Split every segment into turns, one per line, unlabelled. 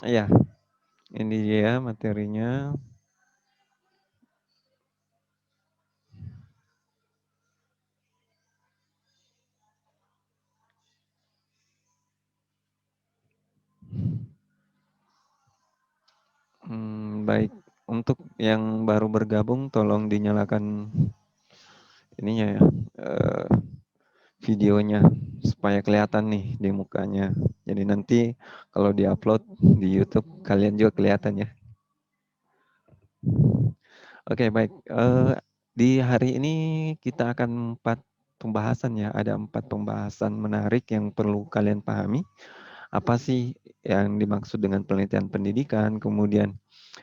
Iya, ini dia materinya. Baik, untuk yang baru bergabung tolong dinyalakan ininya ya, videonya supaya kelihatan nih di mukanya. Jadi nanti kalau diupload di YouTube kalian juga kelihatan ya. Oke, baik. Di hari ini kita akan 4 pembahasan ya, ada 4 pembahasan menarik yang perlu kalian pahami. Apa sih yang dimaksud dengan penelitian pendidikan, kemudian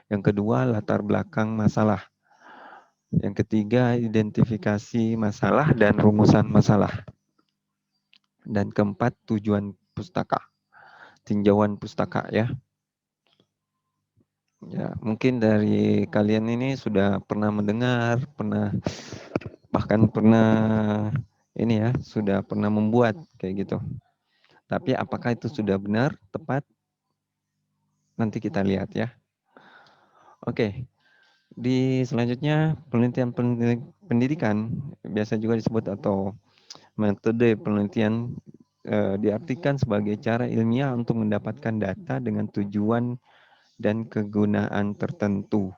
yang kedua latar belakang masalah, yang ketiga identifikasi masalah dan rumusan masalah, dan keempat tujuan pustaka, tinjauan pustaka ya. Ya, mungkin dari kalian ini sudah pernah mendengar, bahkan pernah ini ya, sudah pernah membuat kayak gitu. Tapi apakah itu sudah benar, tepat? Nanti kita lihat ya. Oke, di selanjutnya penelitian pendidikan biasa juga disebut atau metode penelitian diartikan sebagai cara ilmiah untuk mendapatkan data dengan tujuan dan kegunaan tertentu.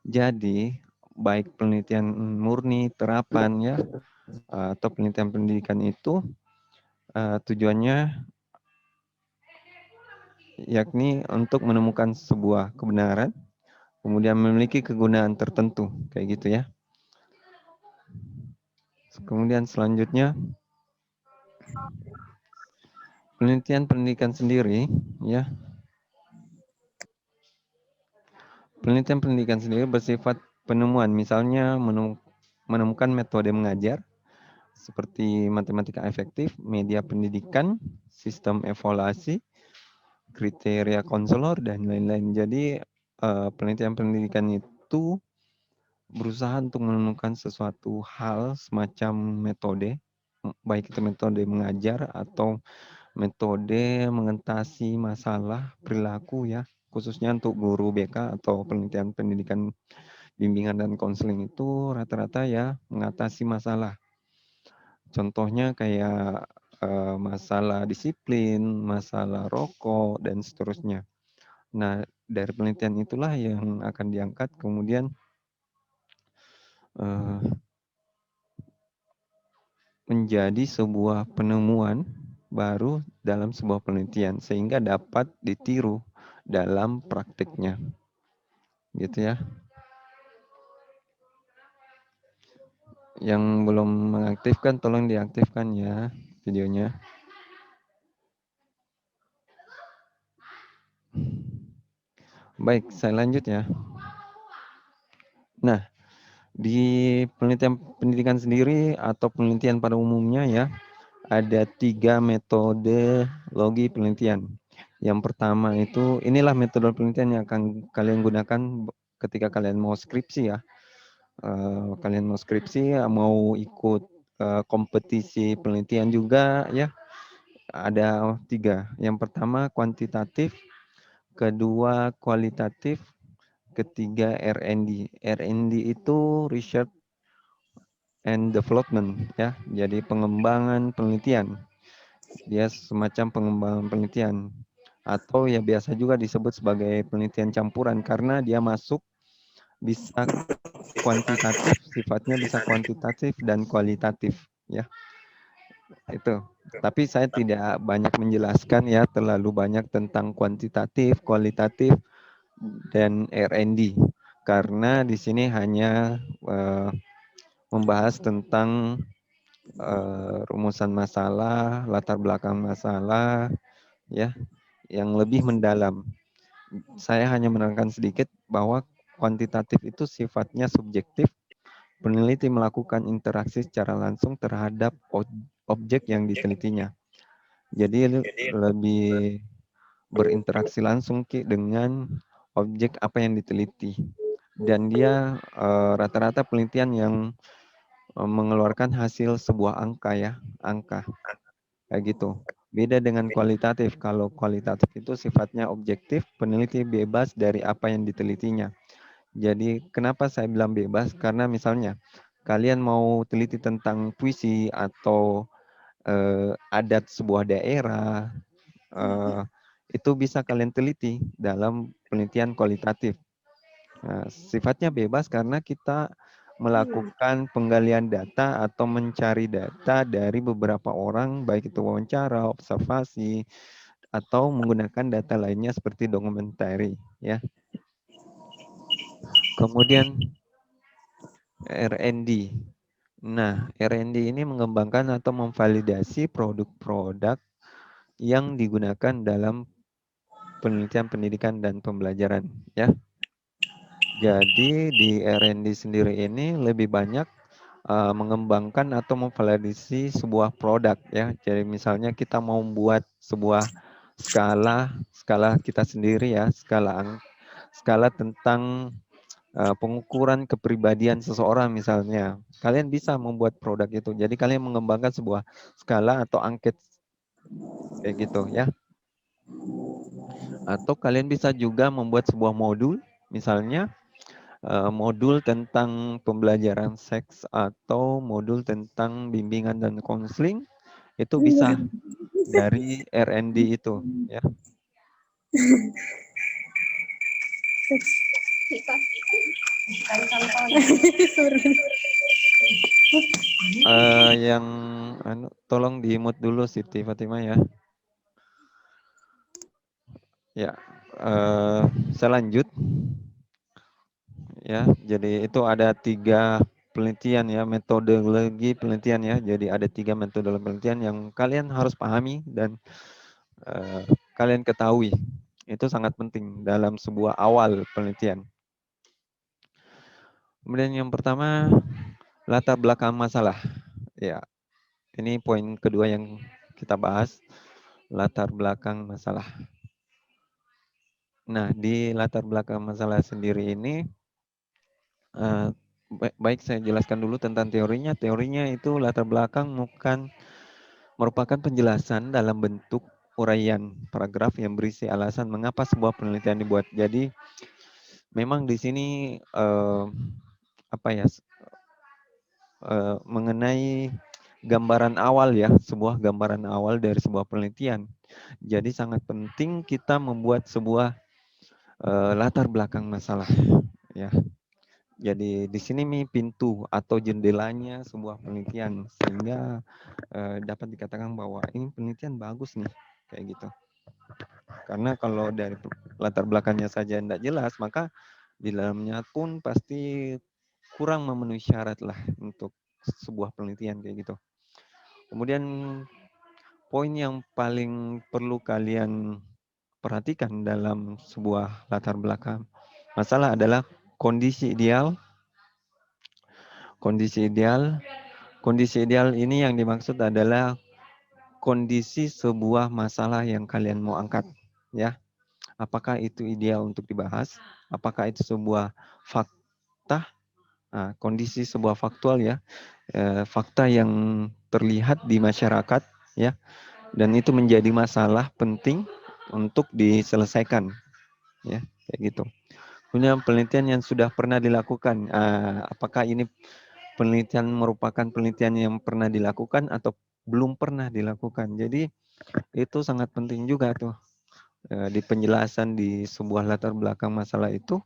Jadi, baik penelitian murni, terapan ya, atau penelitian pendidikan itu tujuannya yakni untuk menemukan sebuah kebenaran, kemudian memiliki kegunaan tertentu, kayak gitu ya. Kemudian selanjutnya, penelitian pendidikan sendiri, ya, penelitian pendidikan sendiri bersifat penemuan, misalnya menemukan metode mengajar, seperti matematika efektif, media pendidikan, sistem evaluasi, kriteria konselor, dan lain-lain. Jadi, penelitian pendidikan itu berusaha untuk menemukan sesuatu hal semacam metode, baik itu metode mengajar atau metode mengatasi masalah perilaku ya, khususnya untuk guru BK atau penelitian pendidikan bimbingan dan konseling itu rata-rata ya mengatasi masalah. Contohnya kayak masalah disiplin, masalah rokok, dan seterusnya. Nah, dari penelitian itulah yang akan diangkat kemudian eh, menjadi sebuah penemuan baru dalam sebuah penelitian sehingga dapat ditiru dalam praktiknya. Gitu ya. Yang belum mengaktifkan tolong diaktifkan ya videonya. Baik, saya lanjut ya. Nah, di penelitian pendidikan sendiri atau penelitian pada umumnya ya, ada 3 metodologi penelitian. Yang pertama itu, inilah metode penelitian yang akan kalian gunakan ketika kalian mau skripsi ya. Kalian mau skripsi, mau ikut kompetisi penelitian juga ya, ada 3. Yang pertama kuantitatif, kedua kualitatif, ketiga R&D. R&D itu research and development ya, jadi pengembangan penelitian. Dia semacam pengembangan penelitian atau ya biasa juga disebut sebagai penelitian campuran karena dia masuk bisa kuantitatif, sifatnya bisa kuantitatif dan kualitatif ya. Itu. Tapi saya tidak banyak menjelaskan ya terlalu banyak tentang kuantitatif, kualitatif dan R&D karena di sini hanya membahas tentang rumusan masalah, latar belakang masalah ya yang lebih mendalam. Saya hanya menerangkan sedikit bahwa kuantitatif itu sifatnya subjektif. Peneliti melakukan interaksi secara langsung terhadap objek yang ditelitinya. Jadi lebih berinteraksi langsung dengan objek apa yang diteliti. Dan dia rata-rata penelitian yang mengeluarkan hasil sebuah angka ya, angka kayak gitu. Beda dengan kualitatif. Kalau kualitatif itu sifatnya objektif, peneliti bebas dari apa yang ditelitinya. Jadi kenapa saya bilang bebas? Karena misalnya kalian mau teliti tentang puisi atau adat sebuah daerah, eh, itu bisa kalian teliti dalam penelitian kualitatif. Nah, sifatnya bebas karena kita melakukan penggalian data atau mencari data dari beberapa orang, baik itu wawancara, observasi, atau menggunakan data lainnya seperti dokumentari, ya. Kemudian R&D. Nah, R&D ini mengembangkan atau memvalidasi produk-produk yang digunakan dalam penelitian pendidikan dan pembelajaran, ya. Jadi di R&D sendiri ini lebih banyak mengembangkan atau memvalidasi sebuah produk, ya. Jadi misalnya kita mau membuat sebuah skala kita sendiri, ya, skala tentang pengukuran kepribadian seseorang misalnya. Kalian bisa membuat produk itu. Jadi kalian mengembangkan sebuah skala atau angket kayak gitu, ya. Atau kalian bisa juga membuat sebuah modul, misalnya modul tentang pembelajaran seks atau modul tentang bimbingan dan konseling, itu bisa dari R&D itu, ya. Yang tolong di-mute dulu Siti Fatimah, ya. Ya, saya lanjut. Ya, jadi itu ada 3 penelitian, ya, metodologi penelitian, ya. Jadi ada 3 metode penelitian yang kalian harus pahami dan kalian ketahui. Itu sangat penting dalam sebuah awal penelitian. Kemudian yang pertama, latar belakang masalah. Ya, ini poin kedua yang kita bahas, latar belakang masalah. Nah, di latar belakang masalah sendiri ini, baik saya jelaskan dulu tentang teorinya. Teorinya itu latar belakang merupakan penjelasan dalam bentuk uraian paragraf yang berisi alasan mengapa sebuah penelitian dibuat. Jadi memang di sini mengenai gambaran awal, ya, sebuah gambaran awal dari sebuah penelitian. Jadi sangat penting kita membuat sebuah latar belakang masalah, ya. Jadi di sini nih pintu atau jendelanya sebuah penelitian sehingga dapat dikatakan bahwa ini penelitian bagus nih, kayak gitu. Karena kalau dari latar belakangnya saja tidak jelas, maka di dalamnya pun pasti kurang memenuhi syarat lah untuk sebuah penelitian kayak gitu. Kemudian poin yang paling perlu kalian perhatikan dalam sebuah latar belakang masalah adalah kondisi ideal. Kondisi ideal. Kondisi ideal ini yang dimaksud adalah kondisi sebuah masalah yang kalian mau angkat, ya. Apakah itu ideal untuk dibahas? Apakah itu sebuah fakta? Nah, kondisi sebuah faktual, ya, fakta yang terlihat di masyarakat, ya, dan itu menjadi masalah penting untuk diselesaikan, ya, kayak gitu. Punya penelitian yang sudah pernah dilakukan, apakah ini penelitian merupakan penelitian yang pernah dilakukan atau belum pernah dilakukan. Jadi itu sangat penting juga tuh, di penjelasan di sebuah latar belakang masalah itu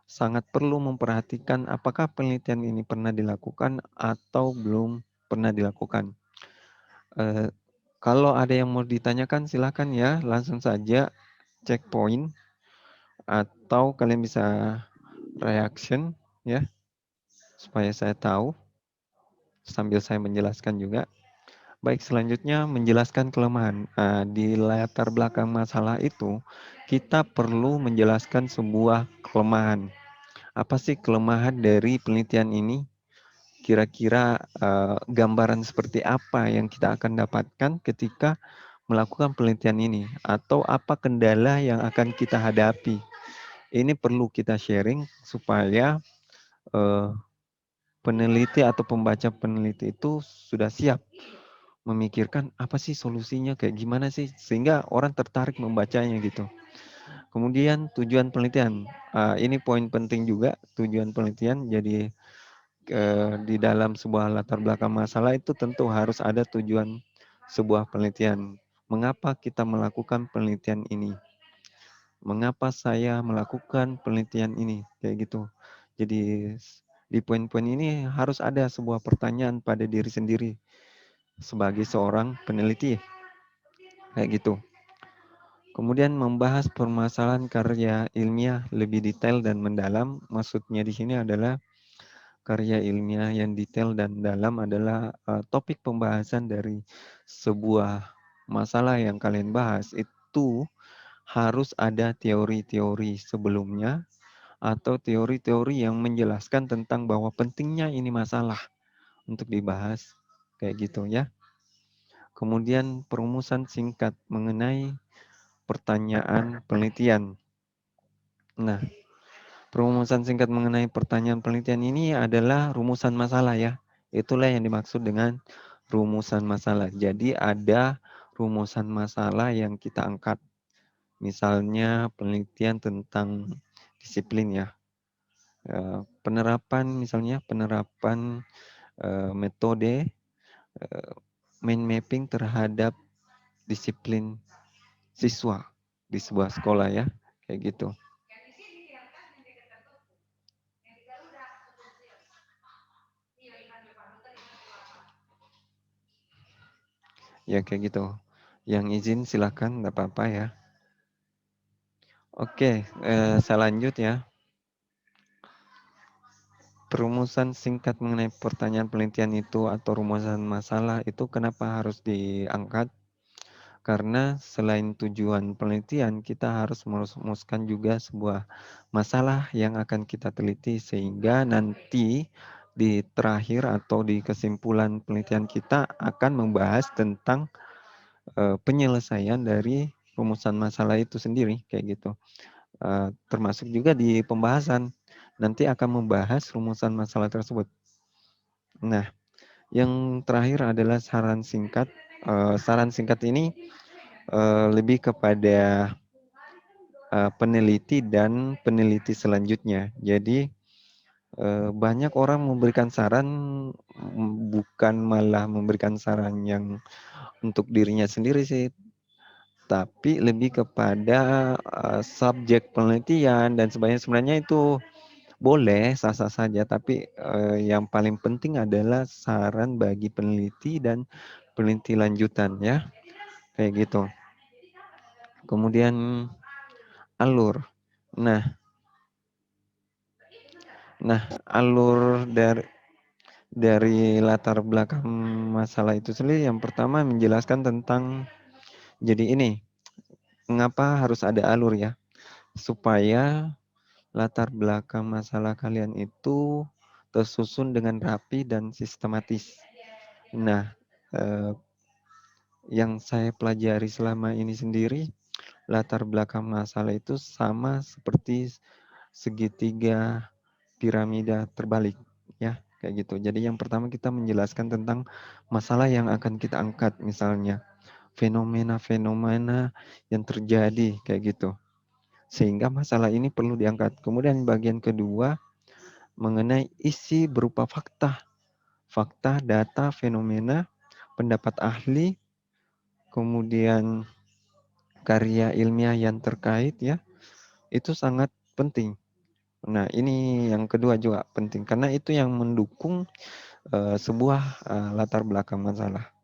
sangat perlu memperhatikan apakah penelitian ini pernah dilakukan atau belum pernah dilakukan. Kalau ada yang mau ditanyakan silakan, ya, langsung saja cek poin atau kalian bisa reaction, ya, supaya saya tahu sambil saya menjelaskan juga. Baik, selanjutnya menjelaskan kelemahan. Di latar belakang masalah itu kita perlu menjelaskan sebuah kelemahan. Apa sih kelemahan dari penelitian ini? Kira-kira gambaran seperti apa yang kita akan dapatkan ketika melakukan penelitian ini? Atau apa kendala yang akan kita hadapi? Ini perlu kita sharing supaya peneliti atau pembaca peneliti itu sudah siap memikirkan apa sih solusinya, kayak gimana sih, sehingga orang tertarik membacanya gitu. Kemudian tujuan penelitian, ini poin penting juga tujuan penelitian. Jadi, di dalam sebuah latar belakang masalah itu tentu harus ada tujuan sebuah penelitian. Mengapa kita melakukan penelitian ini? Mengapa saya melakukan penelitian ini? Kayak gitu. Jadi di poin-poin ini harus ada sebuah pertanyaan pada diri sendiri sebagai seorang peneliti, kayak gitu. Kemudian membahas permasalahan karya ilmiah lebih detail dan mendalam. Maksudnya di sini adalah karya ilmiah yang detail dan dalam adalah topik pembahasan dari sebuah masalah yang kalian bahas itu harus ada teori-teori sebelumnya atau teori-teori yang menjelaskan tentang bahwa pentingnya ini masalah untuk dibahas, kayak gitu ya. Kemudian perumusan singkat mengenai pertanyaan penelitian. Nah, perumusan singkat mengenai pertanyaan penelitian ini adalah rumusan masalah ya. Itulah yang dimaksud dengan rumusan masalah. Jadi ada rumusan masalah yang kita angkat. Misalnya penelitian tentang disiplin ya. Penerapan misalnya penerapan metode mind mapping terhadap disiplin siswa di sebuah sekolah ya, kayak gitu. Ya kayak gitu. Yang izin silakan, nggak apa-apa ya. Oke, saya lanjut ya. Perumusan singkat mengenai pertanyaan penelitian itu atau rumusan masalah itu kenapa harus diangkat? Karena selain tujuan penelitian, kita harus merumuskan juga sebuah masalah yang akan kita teliti sehingga nanti di terakhir atau di kesimpulan penelitian kita akan membahas tentang penyelesaian dari rumusan masalah itu sendiri, kayak gitu. Termasuk juga di pembahasan, nanti akan membahas rumusan masalah tersebut. Nah, yang terakhir adalah saran singkat. Saran singkat ini lebih kepada peneliti dan peneliti selanjutnya. Jadi, banyak orang memberikan saran, bukan malah memberikan saran yang untuk dirinya sendiri sih, tapi lebih kepada, subjek penelitian dan sebagainya. Sebenarnya itu boleh, sah-sah saja, tapi, yang paling penting adalah saran bagi peneliti dan peneliti lanjutan ya, kayak gitu. Kemudian alur. Nah alur dari latar belakang masalah itu sendiri yang pertama menjelaskan tentang jadi ini, mengapa harus ada alur ya? Supaya latar belakang masalah kalian itu tersusun dengan rapi dan sistematis. Nah, eee, yang saya pelajari selama ini sendiri, latar belakang masalah itu sama seperti segitiga piramida terbalik, ya, kayak gitu. Jadi yang pertama kita menjelaskan tentang masalah yang akan kita angkat, misalnya fenomena-fenomena yang terjadi, kayak gitu. Sehingga masalah ini perlu diangkat. Kemudian bagian kedua mengenai isi berupa fakta. Fakta, data, fenomena, pendapat ahli, kemudian karya ilmiah yang terkait ya, itu sangat penting. Nah, ini yang kedua juga penting karena itu yang mendukung sebuah latar belakang masalah.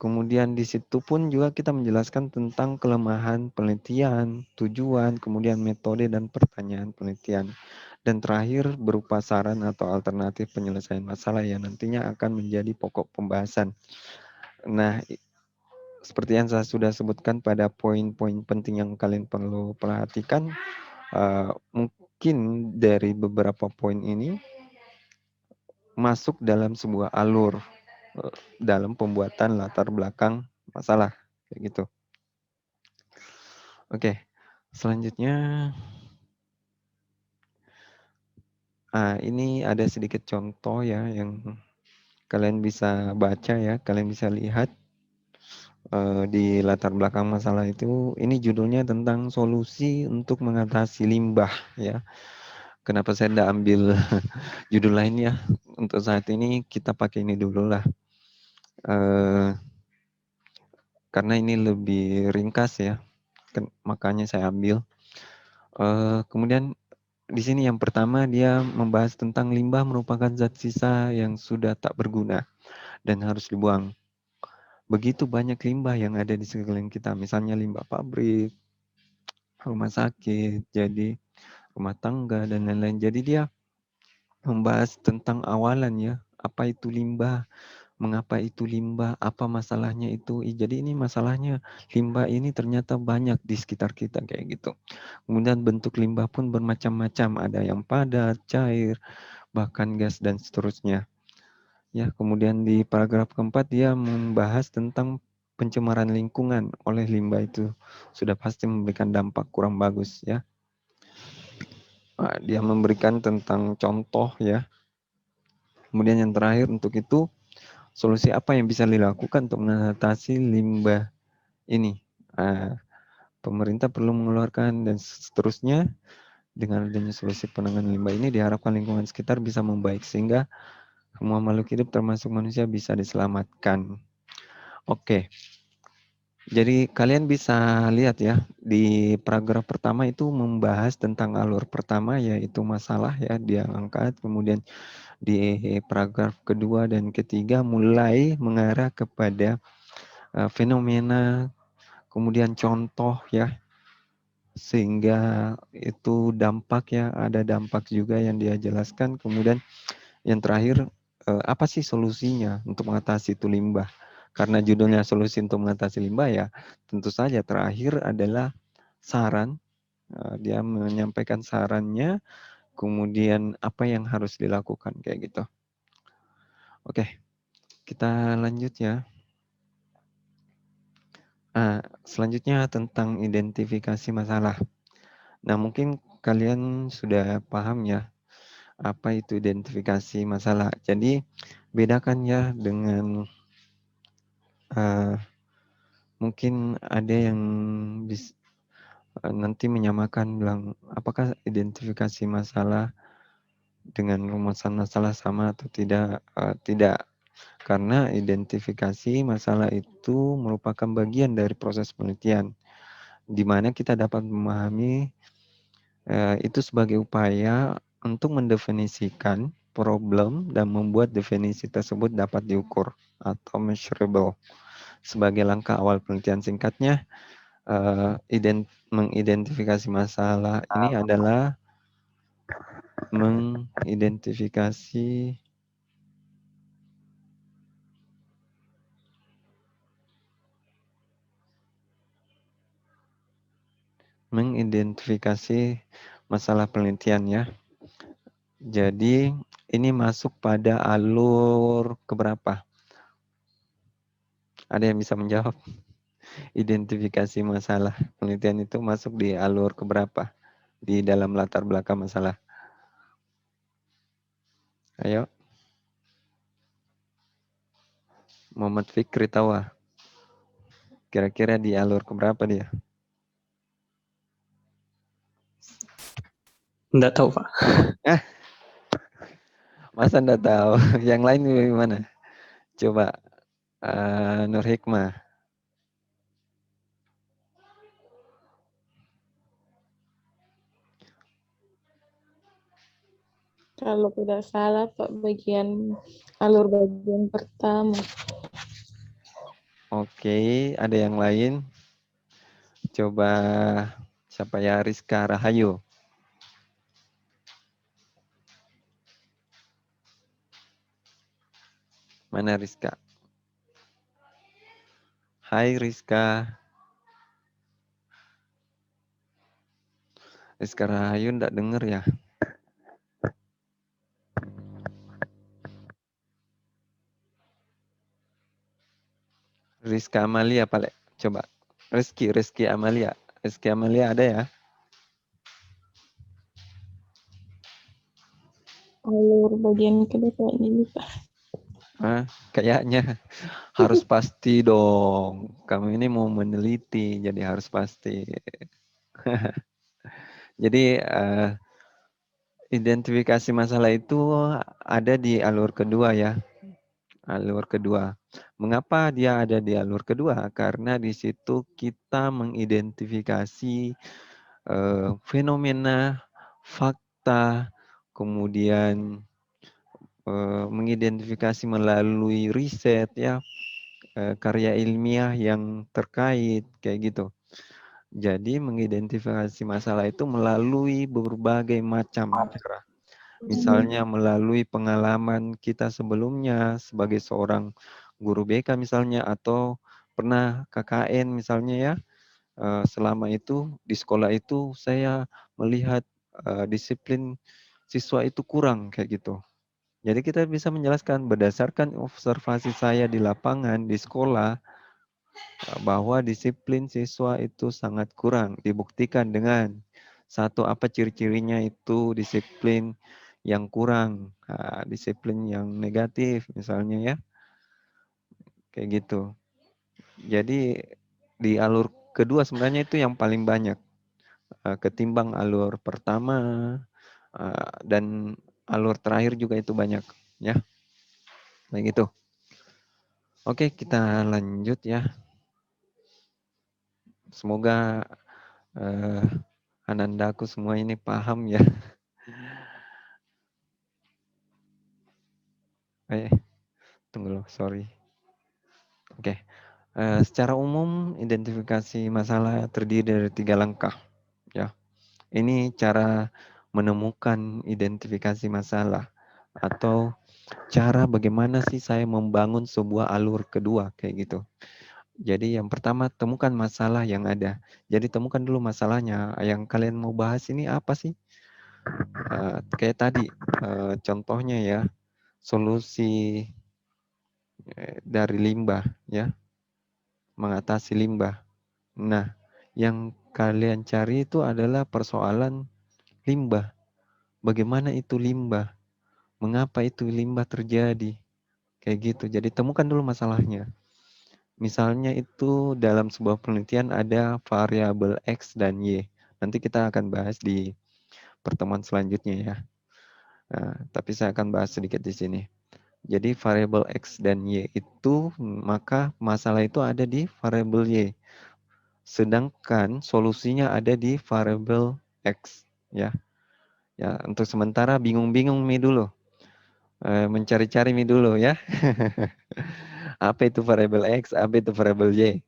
Kemudian di situ pun juga kita menjelaskan tentang kelemahan penelitian, tujuan, kemudian metode dan pertanyaan penelitian. Dan terakhir berupa saran atau alternatif penyelesaian masalah yang nantinya akan menjadi pokok pembahasan. Nah, seperti yang saya sudah sebutkan pada poin-poin penting yang kalian perlu perhatikan, mungkin dari beberapa poin ini masuk dalam sebuah alur dalam pembuatan latar belakang masalah, kayak gitu. Oke, selanjutnya, ini ada sedikit contoh ya yang kalian bisa baca ya, kalian bisa lihat di latar belakang masalah itu, ini judulnya tentang solusi untuk mengatasi limbah ya. Kenapa saya nggak ambil judul lain ya? Untuk saat ini kita pakai ini dulu lah. Karena ini lebih ringkas ya, makanya saya ambil. Kemudian di sini yang pertama dia membahas tentang limbah merupakan zat sisa yang sudah tak berguna dan harus dibuang. Begitu banyak limbah yang ada di sekeliling kita, misalnya limbah pabrik, rumah sakit, jadi rumah tangga dan lain-lain. Jadi dia membahas tentang awalan ya, apa itu limbah, mengapa itu limbah, apa masalahnya itu. Jadi ini masalahnya limbah ini ternyata banyak di sekitar kita kayak gitu. Kemudian bentuk limbah pun bermacam-macam, ada yang padat, cair, bahkan gas dan seterusnya. Ya, kemudian di paragraf keempat dia membahas tentang pencemaran lingkungan oleh limbah itu sudah pasti memberikan dampak kurang bagus ya. Dia memberikan tentang contoh ya. Kemudian yang terakhir untuk itu solusi apa yang bisa dilakukan untuk mengatasi limbah ini. Pemerintah perlu mengeluarkan dan seterusnya. Dengan adanya solusi penanganan limbah ini diharapkan lingkungan sekitar bisa membaik sehingga semua makhluk hidup termasuk manusia bisa diselamatkan. Oke. Jadi kalian bisa lihat ya di paragraf pertama itu membahas tentang alur pertama yaitu masalah ya dia angkat, kemudian di paragraf kedua dan ketiga mulai mengarah kepada fenomena, kemudian contoh ya, sehingga itu dampak ya, ada dampak juga yang dia jelaskan, kemudian yang terakhir apa sih solusinya untuk mengatasi itu limbah. Karena judulnya solusi untuk mengatasi limbah ya, tentu saja terakhir adalah saran, dia menyampaikan sarannya, kemudian apa yang harus dilakukan kayak gitu. Oke, kita lanjut ya. Selanjutnya tentang identifikasi masalah. Nah, mungkin kalian sudah paham ya, apa itu identifikasi masalah. Jadi, bedakan ya dengan mungkin ada yang nanti menyamakan bilang, apakah identifikasi masalah dengan rumusan masalah sama atau tidak? Tidak, karena identifikasi masalah itu merupakan bagian dari proses penelitian, di mana kita dapat memahami itu sebagai upaya untuk mendefinisikan problem dan membuat definisi tersebut dapat diukur atau measurable. Sebagai langkah awal penelitian singkatnya, mengidentifikasi masalah ini adalah mengidentifikasi masalah penelitian ya. Jadi ini masuk pada alur keberapa? Ada yang bisa menjawab? Identifikasi masalah penelitian itu masuk di alur keberapa di dalam latar belakang masalah? Ayo, Muhammad Fikri tahu? Kira-kira di alur keberapa dia?
Enggak tahu, Pak.
Masa enggak tahu? Yang lain gimana? Coba Nur Hikmah.
Kalau tidak salah, Pak, alur bagian pertama.
Oke, ada yang lain? Coba siapa ya? Rizka Rahayu. Mana Rizka? Hai Rizka. Rizka Rahayu enggak denger ya? Rizka Amalia Pak. Coba. Rizky Amalia. Rizky Amalia ada ya?
Alur bagian kedua kayaknya lupa.
Ah, kayaknya harus pasti dong. Kamu ini mau meneliti, jadi harus pasti. Jadi identifikasi masalah itu ada di alur kedua ya, alur kedua. Mengapa dia ada di alur kedua? Karena di situ kita mengidentifikasi fenomena, fakta, kemudian mengidentifikasi melalui riset ya, karya ilmiah yang terkait kayak gitu. Jadi mengidentifikasi masalah itu melalui berbagai macam cara. Misalnya melalui pengalaman kita sebelumnya sebagai seorang guru BK misalnya, atau pernah KKN misalnya ya, selama itu di sekolah itu saya melihat disiplin siswa itu kurang kayak gitu. Jadi kita bisa menjelaskan berdasarkan observasi saya di lapangan, di sekolah, bahwa disiplin siswa itu sangat kurang. Dibuktikan dengan satu, apa ciri-cirinya itu disiplin yang kurang, disiplin yang negatif misalnya ya, kayak gitu. Jadi di alur kedua sebenarnya itu yang paling banyak, ketimbang alur pertama, dan alur terakhir juga itu banyak ya, kayak gitu. Oke, kita lanjut ya. Semoga anandaku semua ini paham ya. Tunggu loh, sorry. Oke, secara umum identifikasi masalah terdiri dari 3 langkah ya. Ini cara menemukan identifikasi masalah, atau cara bagaimana sih saya membangun sebuah alur kedua kayak gitu. Jadi yang pertama, temukan masalah yang ada. Jadi temukan dulu masalahnya, yang kalian mau bahas ini apa sih? Kayak tadi contohnya ya, solusi dari limbah ya, mengatasi limbah. Nah, yang kalian cari itu adalah persoalan limbah. Bagaimana itu limbah? Mengapa itu limbah terjadi? Kayak gitu. Jadi temukan dulu masalahnya. Misalnya itu dalam sebuah penelitian ada variabel X dan Y. Nanti kita akan bahas di pertemuan selanjutnya ya. Nah, tapi saya akan bahas sedikit di sini. Jadi variabel X dan Y itu, maka masalah itu ada di variabel Y. Sedangkan solusinya ada di variabel X ya. Ya, untuk sementara bingung-bingung Mi dulu. Mencari-cari Mi dulu ya. Apa itu variabel X, apa itu variabel Y.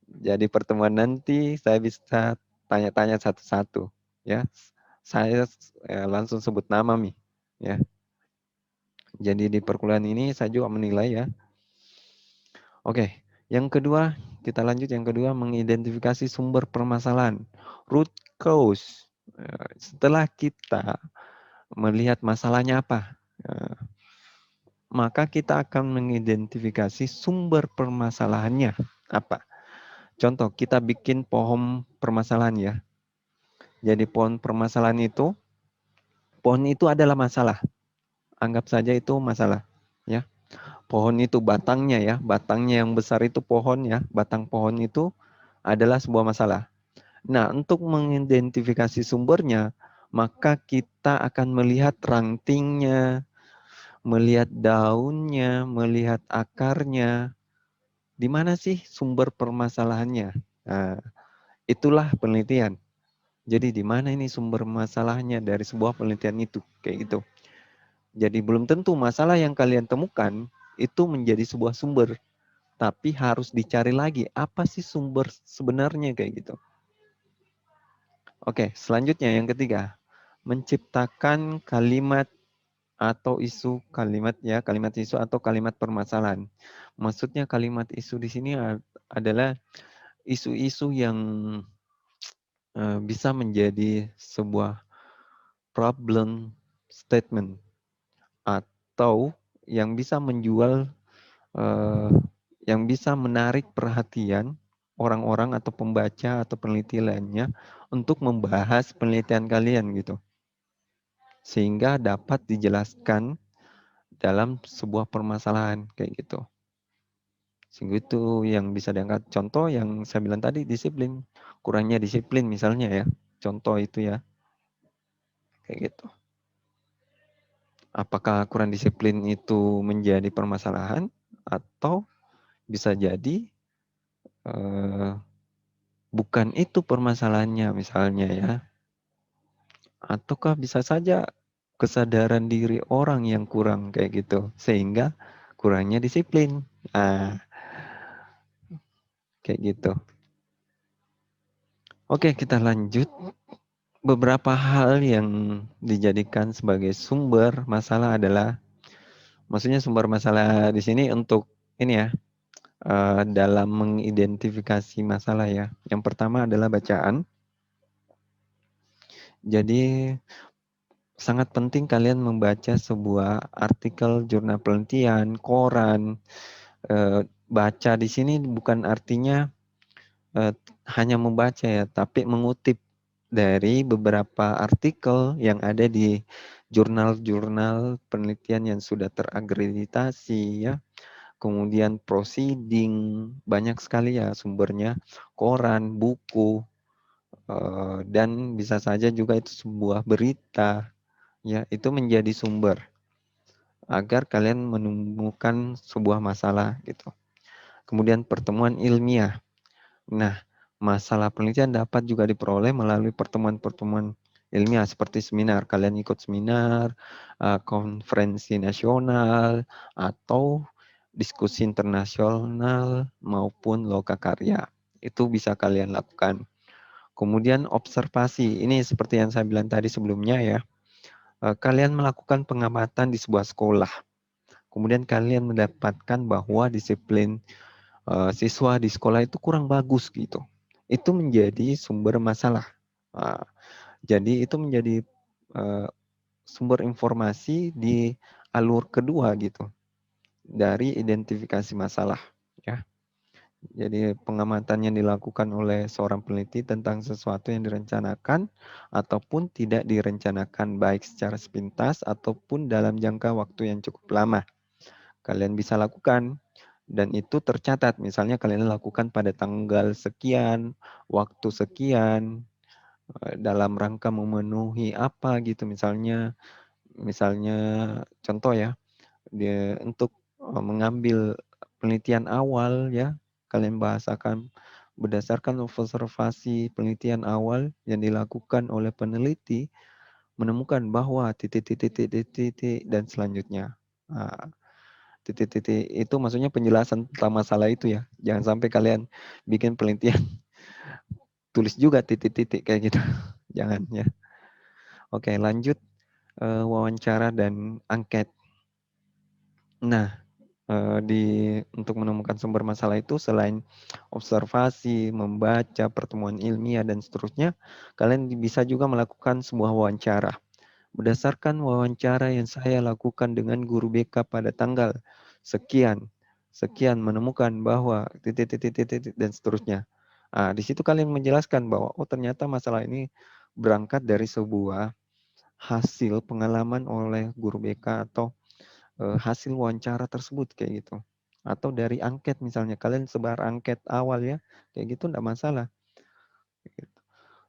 Jadi pertemuan nanti saya bisa tanya-tanya satu-satu ya. Saya langsung sebut nama Mi ya. Jadi di perkuliahan ini saya juga menilai ya. Oke, yang kedua, kita lanjut yang kedua, mengidentifikasi sumber permasalahan, root cause. Setelah kita melihat masalahnya apa, maka kita akan mengidentifikasi sumber permasalahannya apa. Contoh, kita bikin pohon permasalahan ya. Jadi pohon permasalahan itu, pohon itu adalah masalah. Anggap saja itu masalah ya. Pohon itu batangnya ya, batangnya yang besar itu pohon ya, batang pohon itu adalah sebuah masalah. Nah, untuk mengidentifikasi sumbernya, maka kita akan melihat rantingnya, melihat daunnya, melihat akarnya. Di mana sih sumber permasalahannya? Nah, itulah penelitian. Jadi di mana ini sumber masalahnya dari sebuah penelitian itu, kayak gitu. Jadi belum tentu masalah yang kalian temukan itu menjadi sebuah sumber, tapi harus dicari lagi apa sih sumber sebenarnya kayak gitu. Oke, selanjutnya yang ketiga, menciptakan kalimat atau isu, kalimat ya, kalimat isu atau kalimat permasalahan. Maksudnya kalimat isu di sini adalah isu-isu yang bisa menjadi sebuah problem statement, atau yang bisa menjual, eh, yang bisa menarik perhatian orang-orang atau pembaca atau peneliti lainnya untuk membahas penelitian kalian gitu. Sehingga dapat dijelaskan dalam sebuah permasalahan, kayak gitu. Sehingga itu yang bisa diangkat. Contoh yang saya bilang tadi, disiplin. Kurangnya disiplin misalnya ya, contoh itu ya, kayak gitu. Apakah kurang disiplin itu menjadi permasalahan atau bisa jadi bukan itu permasalahannya misalnya ya, ataukah bisa saja kesadaran diri orang yang kurang kayak gitu, sehingga kurangnya disiplin. Nah, kayak gitu. Oke, kita lanjut. Beberapa hal yang dijadikan sebagai sumber masalah adalah, maksudnya sumber masalah di sini untuk ini ya, dalam mengidentifikasi masalah ya. Yang pertama adalah bacaan. Jadi sangat penting kalian membaca sebuah artikel jurnal penelitian, koran. Baca di sini bukan artinya hanya membaca ya, tapi mengutip dari beberapa artikel yang ada di jurnal-jurnal penelitian yang sudah terakreditasi ya. Kemudian proceeding, banyak sekali ya sumbernya, koran, buku, dan bisa saja juga itu sebuah berita ya, itu menjadi sumber agar kalian menemukan sebuah masalah gitu. Kemudian pertemuan ilmiah. Nah, masalah penelitian dapat juga diperoleh melalui pertemuan-pertemuan ilmiah seperti seminar. Kalian ikut seminar, konferensi nasional, atau diskusi internasional maupun lokakarya. Itu bisa kalian lakukan. Kemudian observasi. Ini seperti yang saya bilang tadi sebelumnya ya. Kalian melakukan pengamatan di sebuah sekolah. Kemudian kalian mendapatkan bahwa disiplin siswa di sekolah itu kurang bagus gitu. Itu menjadi sumber masalah. Nah, jadi itu menjadi sumber informasi di alur kedua gitu dari identifikasi masalah. Ya. Jadi pengamatan yang dilakukan oleh seorang peneliti tentang sesuatu yang direncanakan ataupun tidak direncanakan, baik secara sepintas ataupun dalam jangka waktu yang cukup lama. Kalian bisa lakukan dan itu tercatat. Misalnya kalian lakukan pada tanggal sekian, waktu sekian, dalam rangka memenuhi apa gitu. Misalnya contoh ya, untuk mengambil penelitian awal ya, kalian bahasakan berdasarkan observasi penelitian awal yang dilakukan oleh peneliti, menemukan bahwa titik dan selanjutnya. Nah, titik-titik itu maksudnya penjelasan tentang masalah itu ya. Jangan sampai kalian bikin penelitian tulis juga titik-titik kayak gitu. Jangan ya. Oke, lanjut wawancara dan angket. Nah, untuk menemukan sumber masalah itu selain observasi, membaca pertemuan ilmiah dan seterusnya, kalian bisa juga melakukan sebuah wawancara. Berdasarkan wawancara yang saya lakukan dengan guru BK pada tanggal sekian, sekian menemukan bahwa titik dan seterusnya. Nah, di situ kalian menjelaskan bahwa oh ternyata masalah ini berangkat dari sebuah hasil pengalaman oleh guru BK atau hasil wawancara tersebut kayak gitu. Atau dari angket misalnya, kalian sebar angket awal ya, kayak gitu enggak masalah.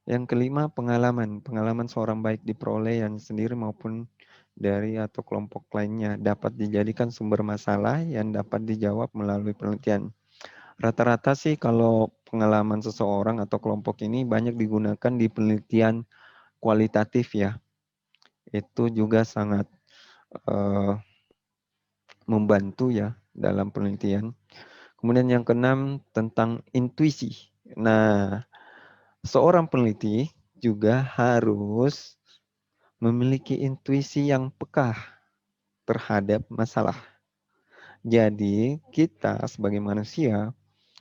Yang kelima, pengalaman. Pengalaman seorang baik diperoleh yang sendiri maupun dari atau kelompok lainnya dapat dijadikan sumber masalah yang dapat dijawab melalui penelitian. Rata-rata sih kalau pengalaman seseorang atau kelompok ini banyak digunakan di penelitian kualitatif ya. Itu juga sangat membantu ya dalam penelitian. Kemudian yang keenam tentang intuisi. Nah, seorang peneliti juga harus memiliki intuisi yang peka terhadap masalah. Jadi, kita sebagai manusia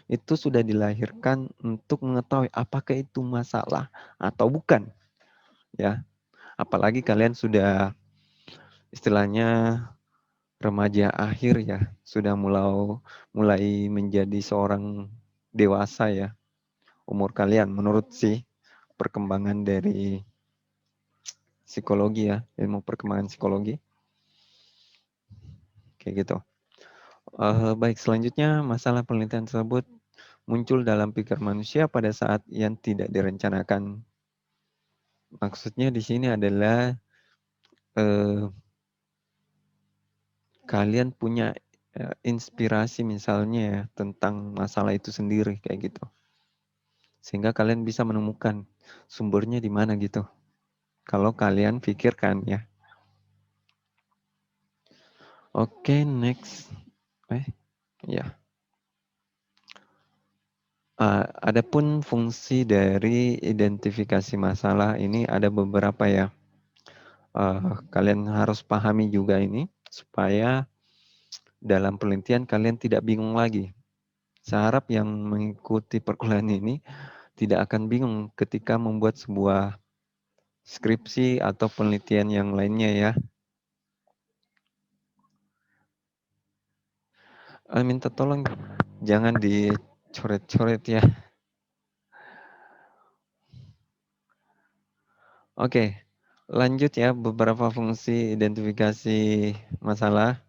itu sudah dilahirkan untuk mengetahui apakah itu masalah atau bukan, ya. Apalagi kalian sudah istilahnya remaja akhir ya, sudah mulai menjadi seorang dewasa ya, umur kalian menurut sih perkembangan dari psikologi ya, ilmu perkembangan psikologi. kayak gitu. Baik, selanjutnya masalah penelitian tersebut muncul dalam pikir manusia pada saat yang tidak direncanakan. Maksudnya di sini adalah, eee kalian punya, inspirasi misalnya ya, tentang masalah itu sendiri, kayak gitu. Sehingga kalian bisa menemukan sumbernya di mana gitu, kalau kalian pikirkan ya. Oke, next. Ya. Adapun fungsi dari identifikasi masalah ini ada beberapa ya. Kalian harus pahami juga ini, supaya dalam penelitian kalian tidak bingung lagi. Saya harap yang mengikuti perkuliahan ini tidak akan bingung ketika membuat sebuah skripsi atau penelitian yang lainnya ya. Minta tolong jangan dicoret-coret ya. Oke, lanjut ya, beberapa fungsi identifikasi masalah.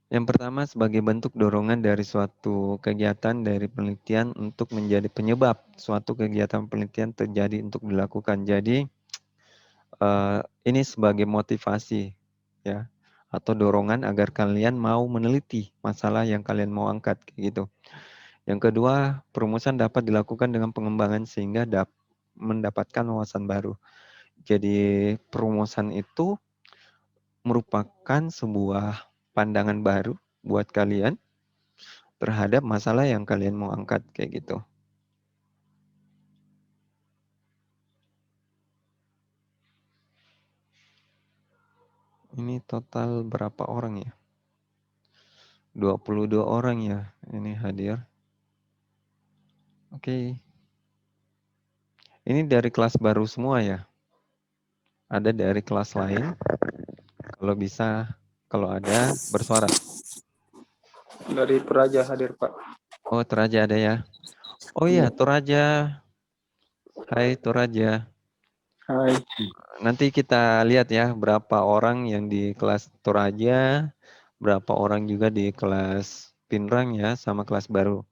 Yang pertama, sebagai bentuk dorongan dari suatu kegiatan dari penelitian untuk menjadi penyebab suatu kegiatan penelitian terjadi untuk dilakukan. Jadi, ini sebagai motivasi ya, atau dorongan agar kalian mau meneliti masalah yang kalian mau angkat, kayak gitu. Yang kedua, perumusan dapat dilakukan dengan pengembangan sehingga mendapatkan wawasan baru. Jadi, perumusan itu merupakan sebuah pandangan baru buat kalian terhadap masalah yang kalian mau angkat, kayak gitu. Ini total berapa orang ya? 22 orang ya ini hadir. Oke. Ini dari kelas baru semua ya? Ada dari kelas lain? Kalau bisa, kalau ada bersuara.
Dari Toraja hadir, Pak.
Oh, Toraja ada ya? Oh iya, Toraja. Hai Toraja.
Hai.
Nanti kita lihat ya berapa orang yang di kelas Toraja, berapa orang juga di kelas Pinrang ya, sama kelas baru.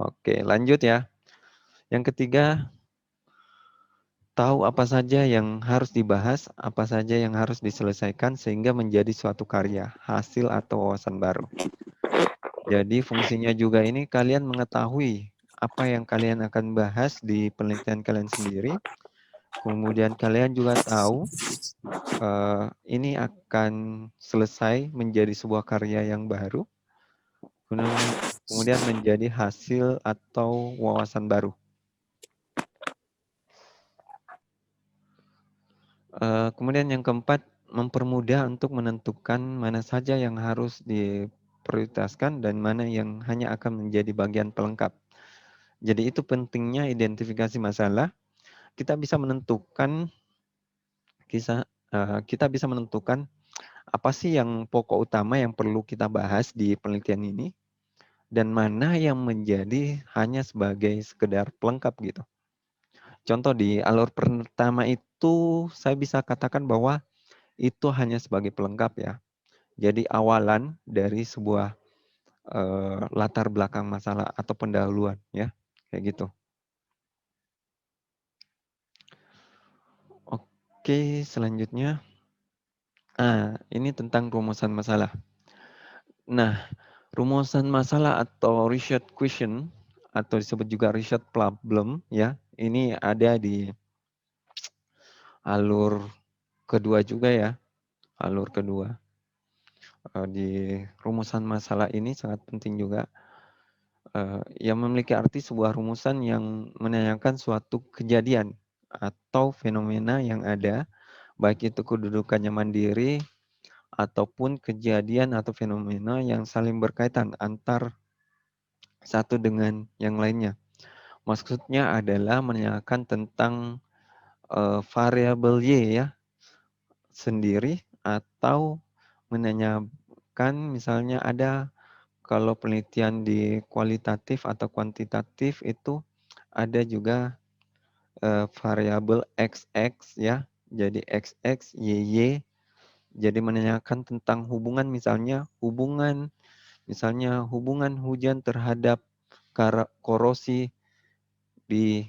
Oke, lanjut ya. Yang ketiga, tahu apa saja yang harus dibahas, apa saja yang harus diselesaikan sehingga menjadi suatu karya, hasil atau wawasan baru. Jadi fungsinya juga ini kalian mengetahui apa yang kalian akan bahas di penelitian kalian sendiri. Kemudian kalian juga tahu ini akan selesai menjadi sebuah karya yang baru. Kemudian menjadi hasil atau wawasan baru. Kemudian yang keempat, mempermudah untuk menentukan mana saja yang harus diprioritaskan dan mana yang hanya akan menjadi bagian pelengkap. Jadi itu pentingnya identifikasi masalah. Kita bisa menentukan kita bisa menentukan apa sih yang pokok utama yang perlu kita bahas di penelitian ini dan mana yang menjadi hanya sebagai sekedar pelengkap gitu. Contoh di alur pertama itu saya bisa katakan bahwa itu hanya sebagai pelengkap ya. Jadi awalan dari sebuah latar belakang masalah atau pendahuluan ya, kayak gitu. Oke, selanjutnya, ini tentang rumusan masalah. Nah, rumusan masalah atau research question atau disebut juga research problem ya, ini ada di alur kedua juga ya, alur kedua. Di rumusan masalah ini sangat penting juga. Yang memiliki arti sebuah rumusan yang menanyakan suatu kejadian atau fenomena yang ada, baik itu kedudukannya mandiri ataupun kejadian atau fenomena yang saling berkaitan antar satu dengan yang lainnya. Maksudnya adalah menanyakan tentang variabel Y ya sendiri atau menanyakan misalnya ada kalau penelitian di kualitatif atau kuantitatif itu ada juga variabel XX ya. Jadi XX, YY Jadi menanyakan tentang hubungan misalnya hubungan hujan terhadap korosi di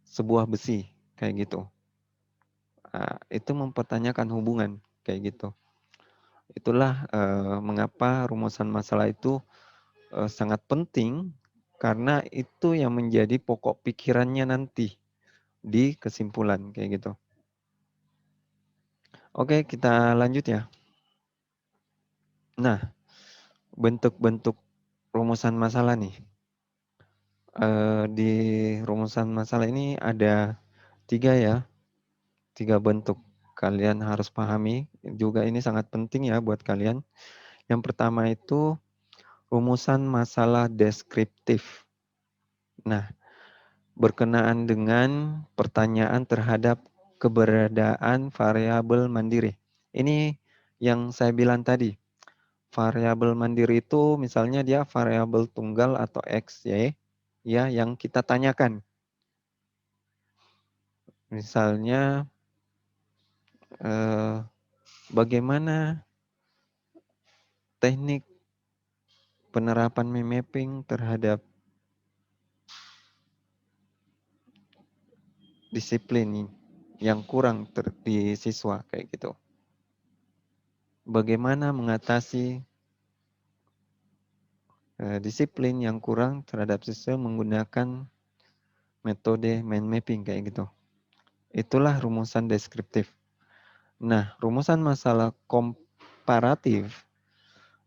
sebuah besi, kayak gitu. Itu mempertanyakan hubungan, kayak gitu. Itulah mengapa rumusan masalah itu sangat penting, karena itu yang menjadi pokok pikirannya nanti di kesimpulan, kayak gitu. Oke, kita lanjut ya. Nah, bentuk-bentuk rumusan masalah nih. Di rumusan masalah ini ada 3 ya, 3 bentuk. Kalian harus pahami, juga ini sangat penting ya buat kalian. Yang pertama itu rumusan masalah deskriptif. Nah, berkenaan dengan pertanyaan terhadap keberadaan variabel mandiri. Ini yang saya bilang tadi. Variabel mandiri itu misalnya dia variabel tunggal atau X, Y, ya, yang kita tanyakan. Misalnya, bagaimana teknik penerapan mapping terhadap disiplin yang kurang di siswa, kayak gitu. Bagaimana mengatasi disiplin yang kurang terhadap siswa menggunakan metode mind mapping, kayak gitu. Itulah rumusan deskriptif. Nah, rumusan masalah komparatif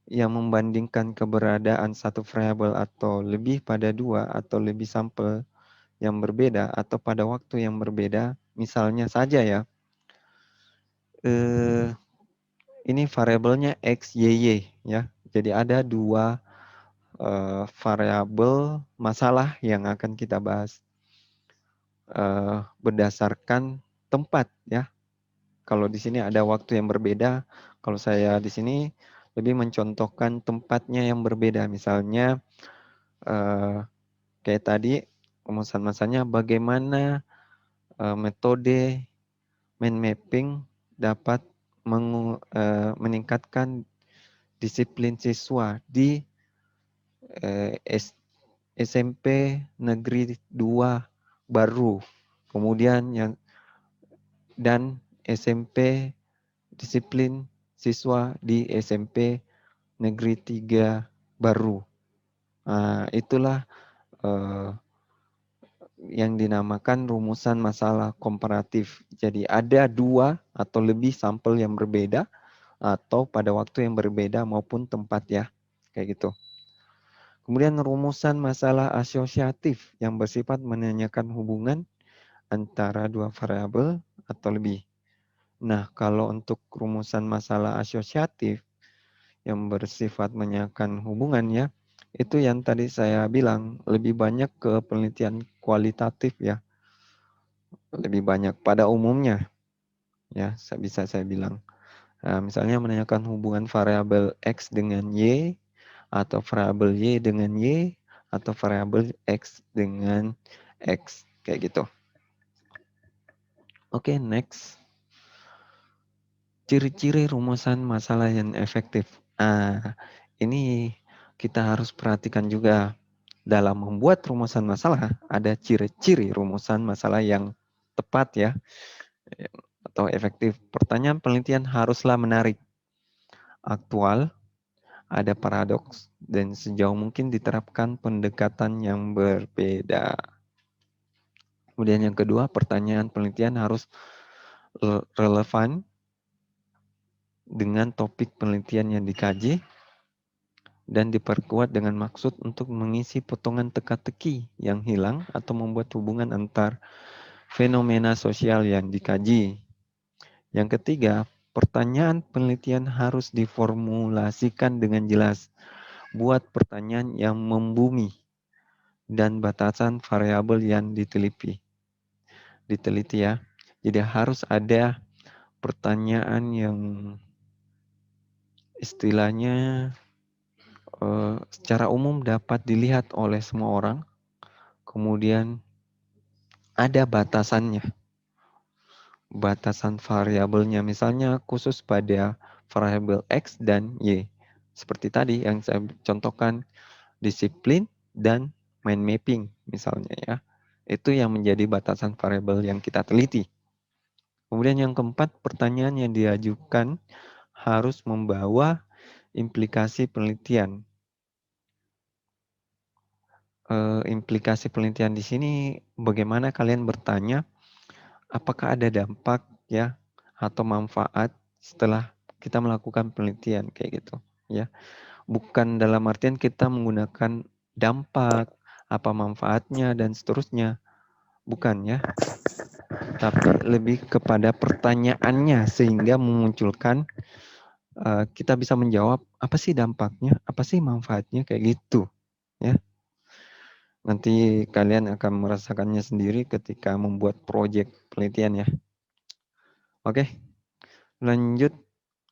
yang membandingkan keberadaan satu variabel atau lebih pada 2 atau lebih sampel yang berbeda atau pada waktu yang berbeda, misalnya saja ya, ini variabelnya X, Y, Y ya. Jadi ada 2 variabel masalah yang akan kita bahas berdasarkan tempat ya. Kalau di sini ada waktu yang berbeda, kalau saya di sini lebih mencontohkan tempatnya yang berbeda. Misalnya kayak tadi rumusan masanya bagaimana metode mind mapping dapat meningkatkan disiplin siswa di SMP Negeri 2 Baru. Kemudian dan SMP disiplin siswa di SMP Negeri 3 Baru. Itulah yang dinamakan rumusan masalah komparatif. Jadi ada 2 atau lebih sampel yang berbeda atau pada waktu yang berbeda maupun tempat ya, kayak gitu. Kemudian rumusan masalah asosiatif yang bersifat menanyakan hubungan antara 2 variabel atau lebih. Nah, kalau untuk rumusan masalah asosiatif yang bersifat menanyakan hubungan ya, itu yang tadi saya bilang lebih banyak ke penelitian kualitatif ya. Lebih banyak pada umumnya ya, bisa saya bilang. Misalnya menanyakan hubungan variabel X dengan Y, atau variabel Y dengan Y, atau variabel X dengan X, kayak gitu. Oke, next. Ciri-ciri rumusan masalah yang efektif. Ini kita harus perhatikan juga. Dalam membuat rumusan masalah, ada ciri-ciri rumusan masalah yang tepat ya, atau efektif. Pertanyaan penelitian haruslah menarik, aktual, ada paradoks, dan sejauh mungkin diterapkan pendekatan yang berbeda. Kemudian yang kedua, pertanyaan penelitian harus relevan dengan topik penelitian yang dikaji dan diperkuat dengan maksud untuk mengisi potongan teka-teki yang hilang atau membuat hubungan antar fenomena sosial yang dikaji. Yang ketiga, pertanyaan penelitian harus diformulasikan dengan jelas. Buat pertanyaan yang membumi dan batasan variabel yang diteliti ya. Jadi harus ada pertanyaan yang istilahnya secara umum dapat dilihat oleh semua orang, kemudian ada batasannya. batasan variabelnya, misalnya khusus pada variabel X dan Y. Seperti tadi yang saya contohkan, disiplin dan mind mapping misalnya ya. Itu yang menjadi batasan variabel yang kita teliti. Kemudian yang keempat, pertanyaan yang diajukan harus membawa implikasi penelitian. Implikasi penelitian di sini bagaimana kalian bertanya apakah ada dampak ya atau manfaat setelah kita melakukan penelitian kayak gitu ya. Bukan dalam artian kita menggunakan dampak, apa manfaatnya dan seterusnya. Bukan ya. Tapi lebih kepada pertanyaannya sehingga memunculkan kita bisa menjawab apa sih dampaknya, apa sih manfaatnya kayak gitu ya. Nanti kalian akan merasakannya sendiri ketika membuat proyek penelitian ya. Oke, lanjut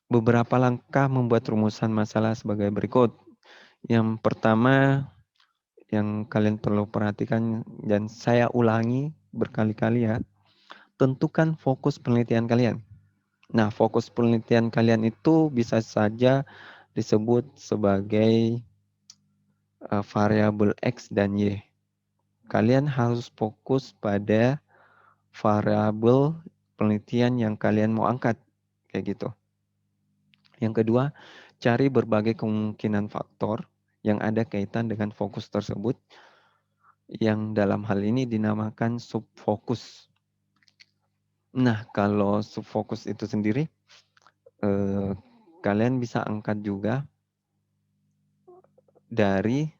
beberapa langkah membuat rumusan masalah sebagai berikut. Yang pertama yang kalian perlu perhatikan dan saya ulangi berkali-kali ya, tentukan fokus penelitian kalian. Nah, fokus penelitian kalian itu bisa saja disebut sebagai variabel X dan Y. Kalian harus fokus pada variabel penelitian yang kalian mau angkat, kayak gitu. Yang kedua, cari berbagai kemungkinan faktor yang ada kaitan dengan fokus tersebut, yang dalam hal ini dinamakan subfokus. Nah, kalau subfokus itu sendiri, kalian bisa angkat juga dari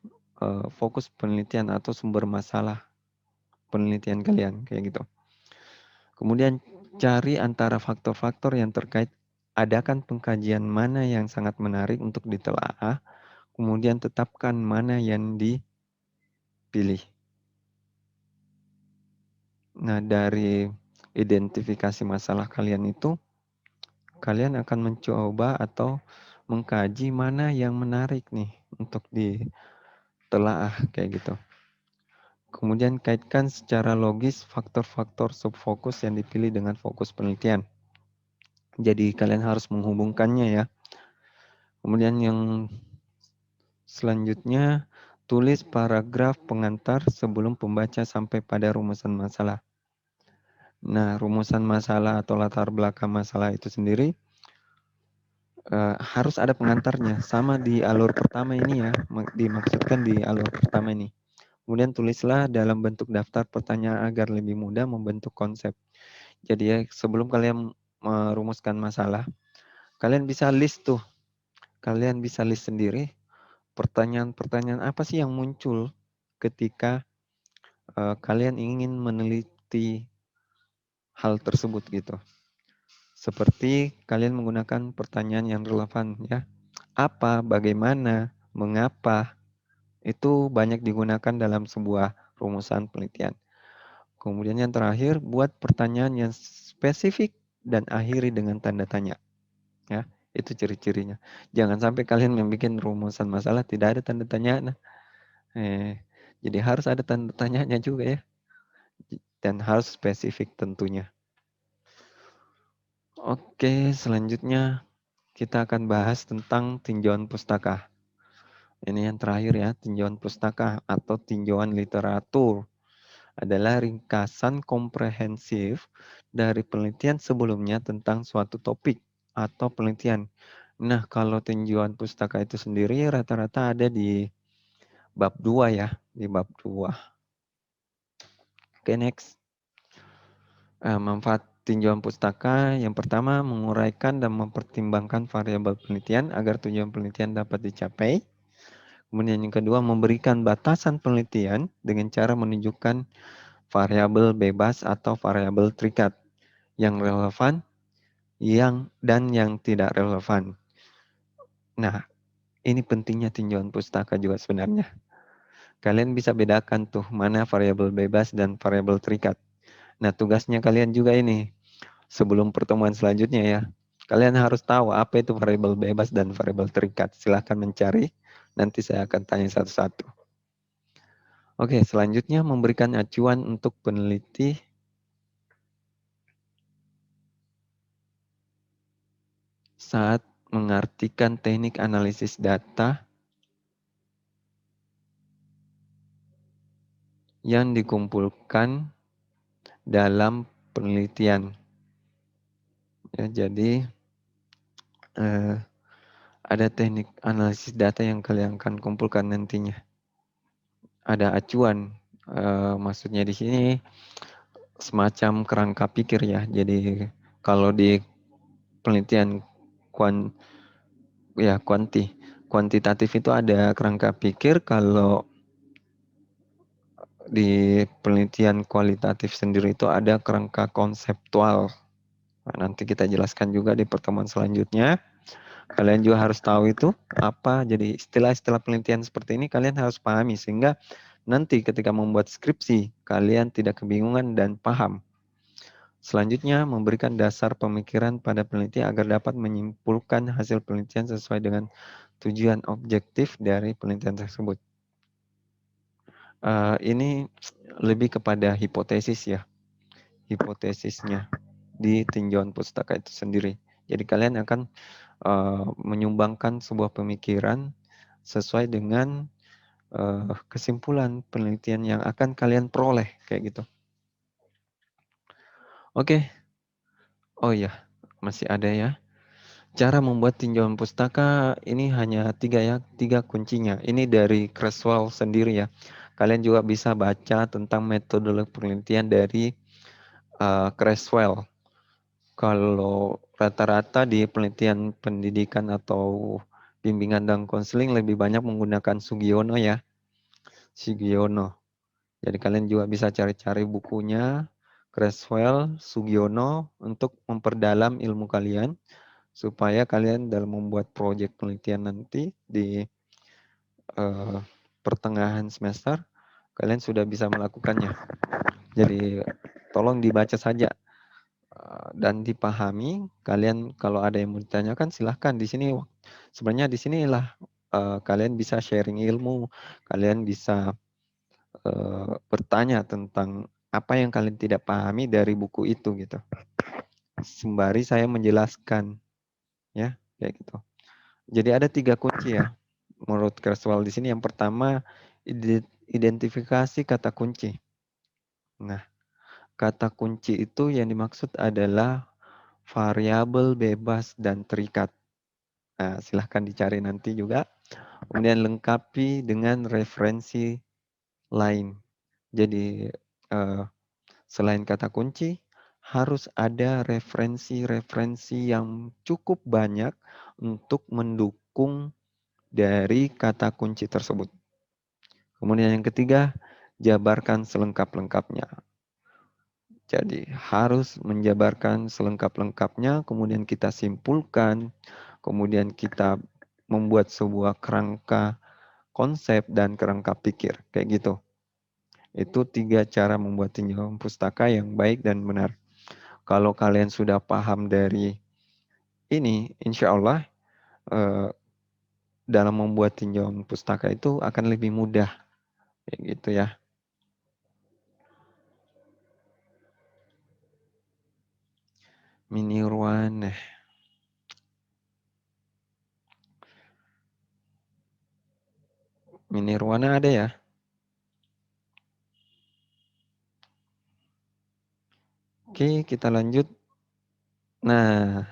fokus penelitian atau sumber masalah penelitian kalian, kayak gitu. Kemudian cari antara faktor-faktor yang terkait, adakan pengkajian mana yang sangat menarik untuk ditelaah, kemudian tetapkan mana yang dipilih. Nah, dari identifikasi masalah kalian itu, kalian akan mencoba atau mengkaji mana yang menarik nih untuk ditelaah kayak gitu. Kemudian kaitkan secara logis faktor-faktor subfokus yang dipilih dengan fokus penelitian. Jadi kalian harus menghubungkannya ya. Kemudian yang selanjutnya, tulis paragraf pengantar sebelum pembaca sampai pada rumusan masalah. Nah, rumusan masalah atau latar belakang masalah itu sendiri harus ada pengantarnya. Sama di alur pertama ini ya, dimaksudkan di alur pertama ini. Kemudian tulislah dalam bentuk daftar pertanyaan agar lebih mudah membentuk konsep. Jadi ya, sebelum kalian merumuskan masalah, kalian bisa list tuh. Kalian bisa list sendiri pertanyaan-pertanyaan apa sih yang muncul ketika kalian ingin meneliti hal tersebut gitu. Seperti kalian menggunakan pertanyaan yang relevan ya. Apa, bagaimana, mengapa, itu banyak digunakan dalam sebuah rumusan penelitian. Kemudian yang terakhir, buat pertanyaan yang spesifik dan akhiri dengan tanda tanya. Ya, itu ciri-cirinya. Jangan sampai kalian membuat rumusan masalah tidak ada tanda tanya. Jadi harus ada tanda tanyanya juga ya. Dan harus spesifik tentunya. Oke, selanjutnya kita akan bahas tentang tinjauan pustaka. Ini yang terakhir ya, tinjauan pustaka atau tinjauan literatur adalah ringkasan komprehensif dari penelitian sebelumnya tentang suatu topik atau penelitian. Nah, kalau tinjauan pustaka itu sendiri rata-rata ada di bab 2 ya, di bab 2. Oke, next. Manfaat tinjauan pustaka yang pertama menguraikan dan mempertimbangkan variabel penelitian agar tujuan penelitian dapat dicapai. Kemudian yang kedua memberikan batasan penelitian dengan cara menunjukkan variabel bebas atau variabel terikat yang relevan dan yang tidak relevan. Nah, ini pentingnya tinjauan pustaka juga sebenarnya. Kalian bisa bedakan tuh mana variabel bebas dan variabel terikat. Nah, tugasnya kalian juga ini sebelum pertemuan selanjutnya ya. Kalian harus tahu apa itu variabel bebas dan variabel terikat. Silahkan mencari, nanti saya akan tanya satu-satu. Oke, selanjutnya memberikan acuan untuk peneliti saat mengartikan teknik analisis data yang dikumpulkan dalam penelitian. Ya, jadi ada teknik analisis data yang kalian akan kumpulkan nantinya. Ada acuan, maksudnya di sini semacam kerangka pikir ya. Jadi kalau di penelitian kuantitatif itu ada kerangka pikir, kalau di penelitian kualitatif sendiri itu ada kerangka konseptual. Nah, nanti kita jelaskan juga di pertemuan selanjutnya. Kalian juga harus tahu itu apa. Jadi istilah-istilah penelitian seperti ini kalian harus pahami sehingga nanti ketika membuat skripsi kalian tidak kebingungan dan paham. Selanjutnya, memberikan dasar pemikiran pada peneliti agar dapat menyimpulkan hasil penelitian sesuai dengan tujuan objektif dari penelitian tersebut. Ini lebih kepada hipotesis ya, hipotesisnya di tinjauan pustaka itu sendiri. Jadi kalian akan menyumbangkan sebuah pemikiran sesuai dengan kesimpulan penelitian yang akan kalian peroleh kayak gitu. Oke. Oh iya, masih ada ya. Cara membuat tinjauan pustaka ini hanya 3 ya, 3 kuncinya. Ini dari Creswell sendiri ya. Kalian juga bisa baca tentang metodologi penelitian dari Creswell. Kalau rata-rata di penelitian pendidikan atau bimbingan dan konseling lebih banyak menggunakan Sugiono ya. Sugiono. Jadi kalian juga bisa cari-cari bukunya Creswell, Sugiono untuk memperdalam ilmu kalian supaya kalian dalam membuat proyek penelitian nanti di pertengahan semester kalian sudah bisa melakukannya. Jadi tolong dibaca saja dan dipahami. Kalian kalau ada yang mau ditanyakan silahkan di sini. Sebenarnya di sinilah kalian bisa sharing ilmu, kalian bisa bertanya tentang apa yang kalian tidak pahami dari buku itu gitu. Sembari saya menjelaskan ya kayak gitu. Jadi ada 3 kunci ya menurut Creswell di sini. Yang pertama, identifikasi kata kunci. Nah, kata kunci itu yang dimaksud adalah variabel bebas dan terikat. Nah, silahkan dicari nanti juga. Kemudian lengkapi dengan referensi lain. Jadi selain kata kunci, harus ada referensi-referensi yang cukup banyak untuk mendukung dari kata kunci tersebut. Kemudian yang ketiga, jabarkan selengkap-lengkapnya. Jadi harus menjabarkan selengkap-lengkapnya, kemudian kita simpulkan, kemudian kita membuat sebuah kerangka konsep dan kerangka pikir, kayak gitu. Itu 3 cara membuat tinjauan pustaka yang baik dan benar. Kalau kalian sudah paham dari ini, insya Allah dalam membuat tinjauan pustaka itu akan lebih mudah, kayak gitu ya. Minirwana. Minirwana ada ya? Oke, kita lanjut. Nah,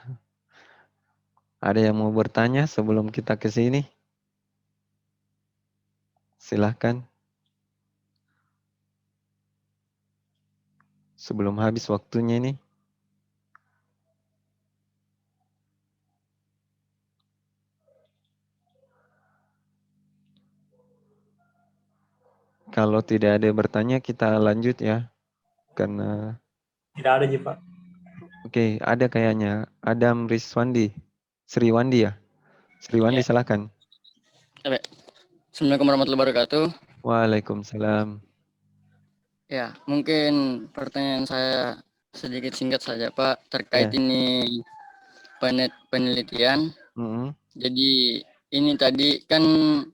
ada yang mau bertanya sebelum kita ke sini? Silahkan. Sebelum habis waktunya ini. Kalau tidak ada yang bertanya, kita lanjut ya. Karena
Tidak ada, Pak.
Oke, ada kayaknya. Adam Sriwandi ya? Sriwandi,
Ya.
silahkan.
Assalamualaikum warahmatullahi wabarakatuh.
Waalaikumsalam.
Ya, mungkin pertanyaan saya sedikit singkat saja, Pak, terkait
Ya.
ini penelitian. Jadi ini tadi kan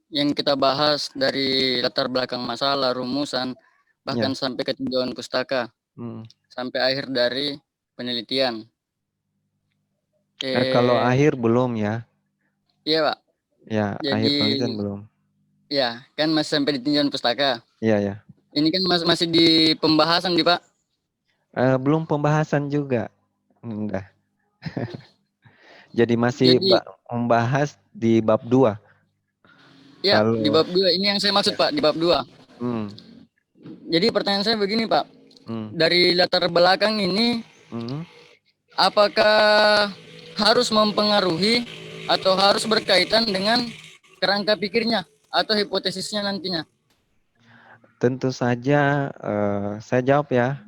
yang kita bahas dari latar belakang masalah, rumusan, bahkan sampai ke tinjauan pustaka, sampai akhir dari penelitian.
Kalau
Eh,
akhir belum ya.
iya Pak.
Ya,
Jadi
akhir penelitian belum.
ya kan masih sampai di tinjauan pustaka.
Iya, ya.
Ini kan masih di pembahasan nih Pak.
Belum pembahasan juga. Enggak. Jadi masih
Jadi
membahas di bab 2.
ya di
Kalau
bab 2 ini yang saya maksud Pak, di bab 2.
hmm,
Jadi pertanyaan saya begini Pak.
hmm,
Dari latar belakang ini
hmm.
apakah harus mempengaruhi atau harus berkaitan dengan kerangka pikirnya atau hipotesisnya nantinya?
Tentu saja saya jawab ya.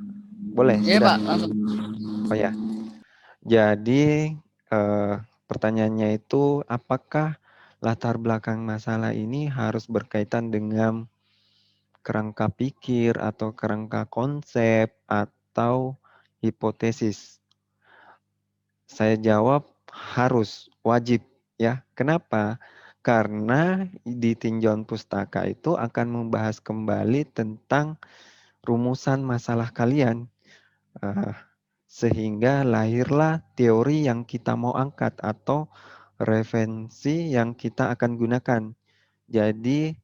Boleh?
Iya
Sudah.
Pak, langsung.
Oh ya. Jadi pertanyaannya itu apakah latar belakang masalah ini harus berkaitan dengan kerangka pikir atau kerangka konsep atau hipotesis? Saya jawab harus, wajib ya. Kenapa? Karena di tinjauan pustaka itu akan membahas kembali tentang rumusan masalah kalian. Eh, Sehingga lahirlah teori yang kita mau angkat atau referensi yang kita akan gunakan. Jadi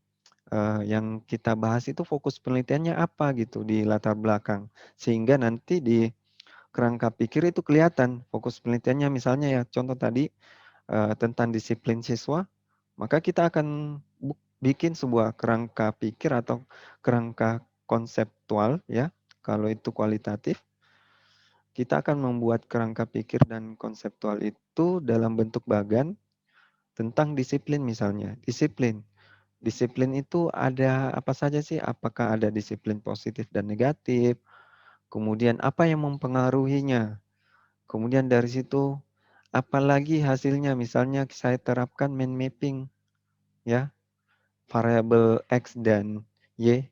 yang kita bahas itu fokus penelitiannya apa gitu di latar belakang. Sehingga nanti di kerangka pikir itu kelihatan fokus penelitiannya, misalnya ya contoh tadi tentang disiplin siswa, maka kita akan bikin sebuah kerangka pikir atau kerangka konseptual ya. Kalau itu kualitatif, kita akan membuat kerangka pikir dan konseptual itu dalam bentuk bagan tentang disiplin misalnya. Disiplin. Disiplin itu ada apa saja sih? Apakah ada disiplin positif dan negatif? Kemudian apa yang mempengaruhinya? Kemudian dari situ apalagi hasilnya? Misalnya saya terapkan mind mapping ya, variabel X dan Y.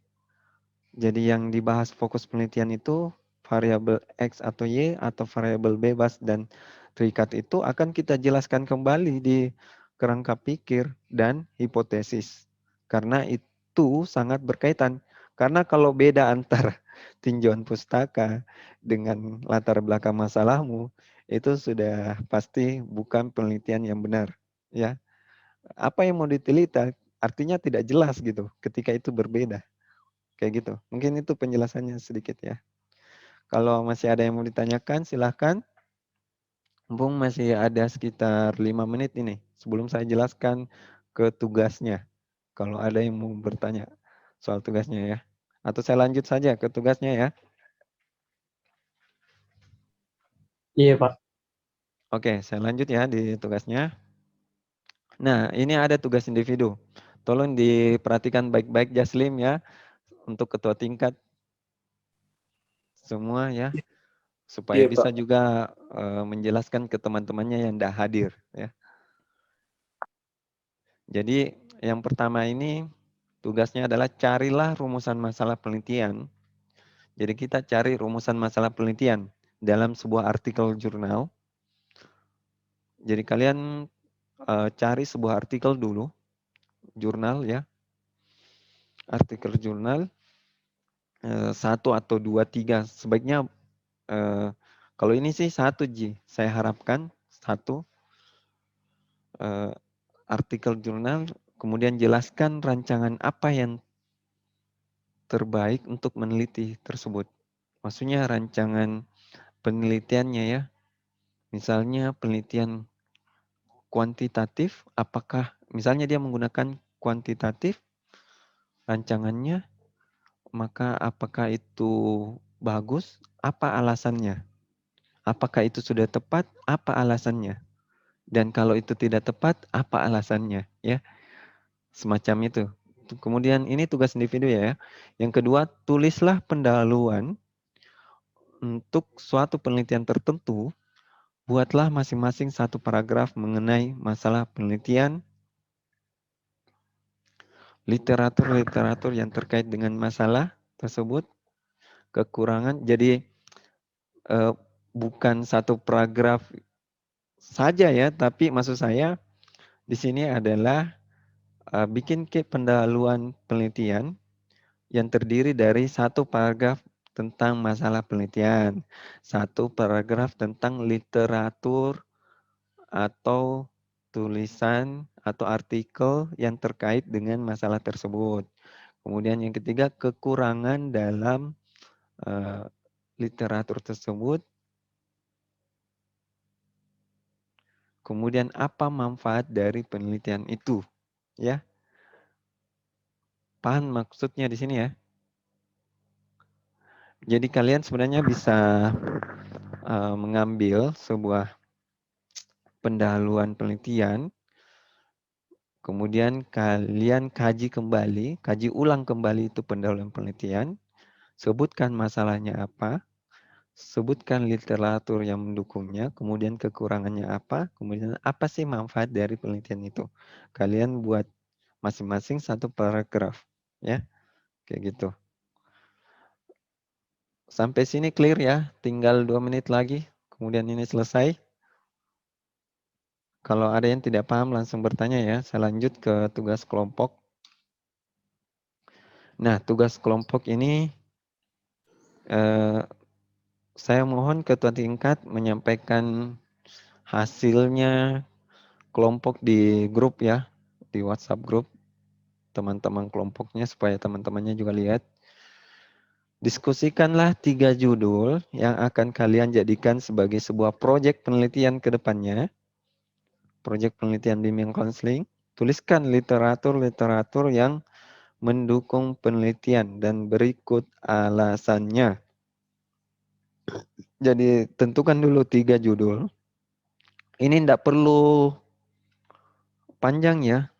Jadi yang dibahas fokus penelitian itu variabel X atau Y atau variabel bebas dan terikat itu akan kita jelaskan kembali di kerangka pikir dan hipotesis. Karena itu sangat berkaitan. Karena kalau beda antara tinjauan pustaka dengan latar belakang masalahmu, itu sudah pasti bukan penelitian yang benar. Ya, apa yang mau diteliti artinya tidak jelas gitu ketika itu berbeda. Kayak gitu. Mungkin itu penjelasannya sedikit ya. Kalau masih ada yang mau ditanyakan, silahkan. Mumpung masih ada sekitar 5 menit ini sebelum saya jelaskan ke tugasnya. Kalau ada yang mau bertanya soal tugasnya ya. Atau saya lanjut saja ke tugasnya ya.
Iya, Pak.
Oke, saya lanjut ya di tugasnya. Nah, ini ada tugas individu. Tolong diperhatikan baik-baik Jaslim ya. Untuk ketua tingkat semua ya. Supaya
Iya,
bisa
Pak.
juga menjelaskan ke teman-temannya yang tidak hadir ya. Jadi yang pertama ini tugasnya adalah carilah rumusan masalah penelitian. Jadi kita cari rumusan masalah penelitian dalam sebuah artikel jurnal. Jadi kalian cari sebuah artikel dulu, jurnal ya. Artikel jurnal 1 atau 2, 3. Sebaiknya kalau ini sih 1 Ji. Saya harapkan 1 artikel jurnal, kemudian jelaskan rancangan apa yang terbaik untuk meneliti tersebut. Maksudnya rancangan penelitiannya ya. Misalnya penelitian kuantitatif, apakah misalnya dia menggunakan kuantitatif rancangannya, maka apakah itu bagus? Apa alasannya? Apakah itu sudah tepat? Apa alasannya? Dan kalau itu tidak tepat, apa alasannya? Ya, semacam itu. Kemudian ini tugas individu ya. Yang kedua, tulislah pendahuluan untuk suatu penelitian tertentu. Buatlah masing-masing 1 paragraf mengenai masalah penelitian, literatur-literatur yang terkait dengan masalah tersebut, kekurangan. Jadi bukan 1 paragraf saja ya, tapi maksud saya di sini adalah bikin pendahuluan penelitian yang terdiri dari 1 paragraf tentang masalah penelitian, 1 paragraf tentang literatur atau tulisan atau artikel yang terkait dengan masalah tersebut. Kemudian yang ketiga, kekurangan dalam literatur tersebut. Kemudian apa manfaat dari penelitian itu, ya? Paham maksudnya di sini ya? Jadi kalian sebenarnya bisa mengambil sebuah pendahuluan penelitian, kemudian kalian kaji ulang kembali itu pendahuluan penelitian, sebutkan masalahnya apa, sebutkan literatur yang mendukungnya, kemudian kekurangannya apa, kemudian apa sih manfaat dari penelitian itu. Kalian buat masing-masing satu paragraf, ya, kayak gitu. Sampai sini clear ya, tinggal 2 menit lagi, kemudian ini selesai. Kalau ada yang tidak paham langsung bertanya ya, saya lanjut ke tugas kelompok. Nah, tugas kelompok ini saya mohon ketua tingkat menyampaikan hasilnya kelompok di grup ya, di WhatsApp grup teman-teman kelompoknya supaya teman-temannya juga lihat. Diskusikanlah 3 judul yang akan kalian jadikan sebagai sebuah proyek penelitian ke depannya. Proyek penelitian bimbingan konseling. Tuliskan literatur-literatur yang mendukung penelitian dan berikut alasannya. Jadi tentukan dulu 3 judul. Ini tidak perlu panjang ya.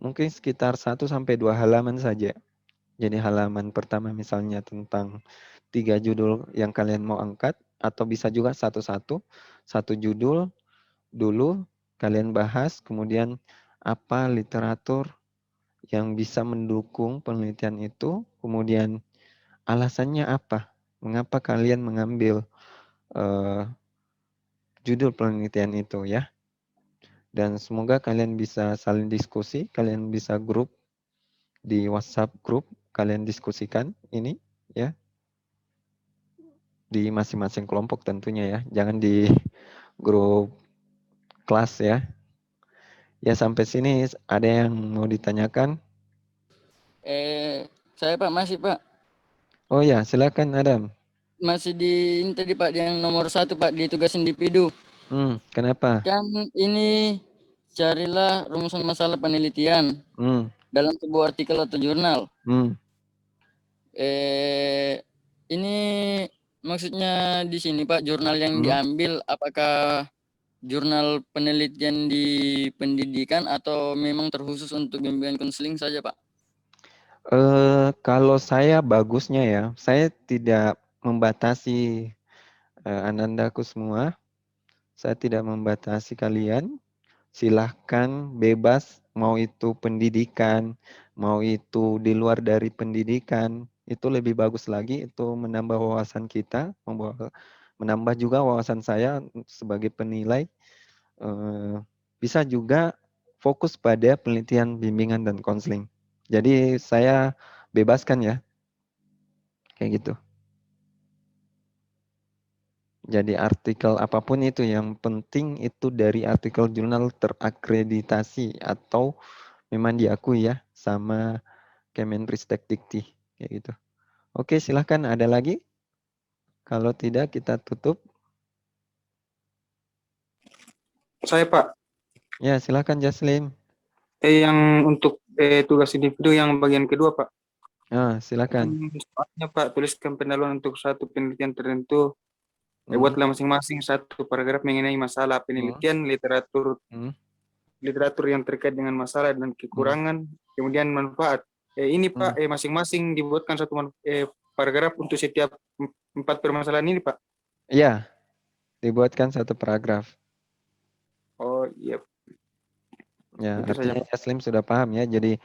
Mungkin sekitar 1 sampai 2 halaman saja. Jadi halaman pertama misalnya tentang 3 judul yang kalian mau angkat, atau bisa juga satu-satu. Satu judul dulu kalian bahas, kemudian apa literatur yang bisa mendukung penelitian itu, kemudian alasannya apa, mengapa kalian mengambil judul penelitian itu ya. Dan semoga kalian bisa saling diskusi, kalian bisa grup di WhatsApp grup, kalian diskusikan ini ya. Di masing-masing kelompok tentunya ya, jangan di grup kelas ya. Ya sampai sini ada yang mau ditanyakan?
Saya Pak masih Pak.
Oh ya, silakan Adam.
Masih di ini tadi Pak yang nomor 1 Pak di tugas individu.
Kenapa?
Kan ini carilah rumusan masalah penelitian dalam sebuah artikel atau jurnal. Ini maksudnya di sini Pak, jurnal yang diambil apakah jurnal penelitian di pendidikan atau memang terkhusus untuk bimbingan konseling saja Pak?
Kalau saya bagusnya ya, saya tidak membatasi anandaku semua. Saya tidak membatasi kalian. Silahkan bebas, mau itu pendidikan, mau itu di luar dari pendidikan, itu lebih bagus lagi, itu menambah wawasan kita, menambah juga wawasan saya sebagai penilai. Bisa juga fokus pada penelitian bimbingan dan konseling. Jadi saya bebaskan ya, kayak gitu. Jadi artikel apapun itu yang penting itu dari artikel jurnal terakreditasi atau memang diakui ya sama Kemenristek-Dikti kayak gitu. Oke, silahkan ada lagi? Kalau tidak kita tutup.
Saya Pak,
Ya, silahkan Jaslim.
yang untuk tugas individu yang bagian kedua Pak.
Silakan.
Soalnya Pak, tuliskan pendahuluan untuk satu penelitian tertentu. Buatlah masing-masing satu paragraf mengenai masalah penelitian, literatur yang terkait dengan masalah dan kekurangan, kemudian manfaat. Ini Pak, masing-masing dibuatkan satu paragraf untuk setiap 4 permasalahan ini Pak.
Iya, dibuatkan satu paragraf.
Oh iya.
Ya,
Itu saja
artinya
Pak.
Jaslim sudah paham ya. Jadi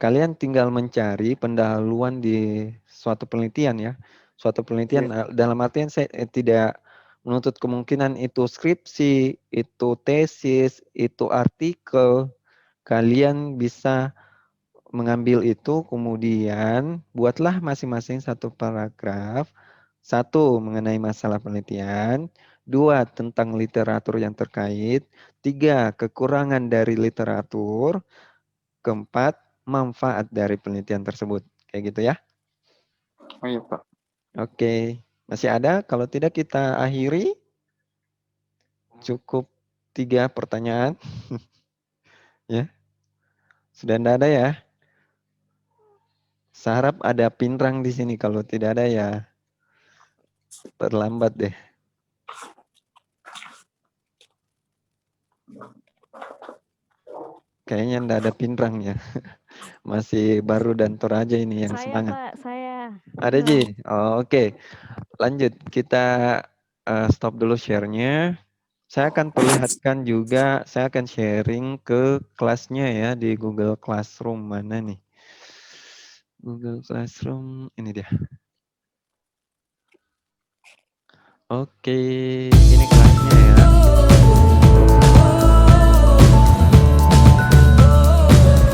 kalian tinggal mencari pendahuluan di suatu penelitian ya. Suatu penelitian dalam artian saya tidak menuntut kemungkinan itu skripsi, itu tesis, itu artikel. Kalian bisa mengambil itu, kemudian buatlah masing-masing satu paragraf. Satu mengenai masalah penelitian, 2, tentang literatur yang terkait. 3, kekurangan dari literatur. 4, manfaat dari penelitian tersebut. Kayak gitu ya.
Oh iya Pak.
Oke, masih ada? Kalau tidak kita akhiri. Cukup 3 pertanyaan. Ya, sudah tidak ada ya? Saya harap ada pinrang di sini. Kalau tidak ada ya terlambat deh. Kayaknya tidak ada pinrang ya. Masih baru dan Toraja ini yang
Saya
semangat.
Pak, saya.
Ada Ji? Oh, oke. Lanjut, kita stop dulu share-nya. Saya akan perlihatkan juga, saya akan sharing ke kelasnya ya di Google Classroom. Mana nih? Google Classroom, ini dia. Oke, ini kelasnya ya.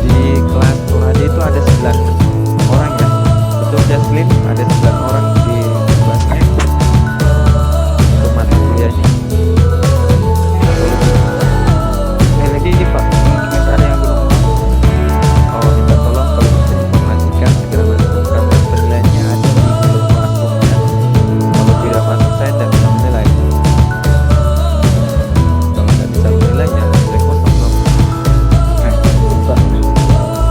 Di kelas Toraja itu ada 9 orang ya. Betul Jaslin, ada 9 orang di kelasnya. Untuk mata kuliahnya. Lagi Pak, mungkin ada yang belum. Oh, minta tolong kalau bisa informasikan segera masukkan dan penilaiannya ada di Google Classroom ya. Kalau tidak masuk saya tidak bisa menilai. Kalau tidak bisa menilai ya saya kosong dong.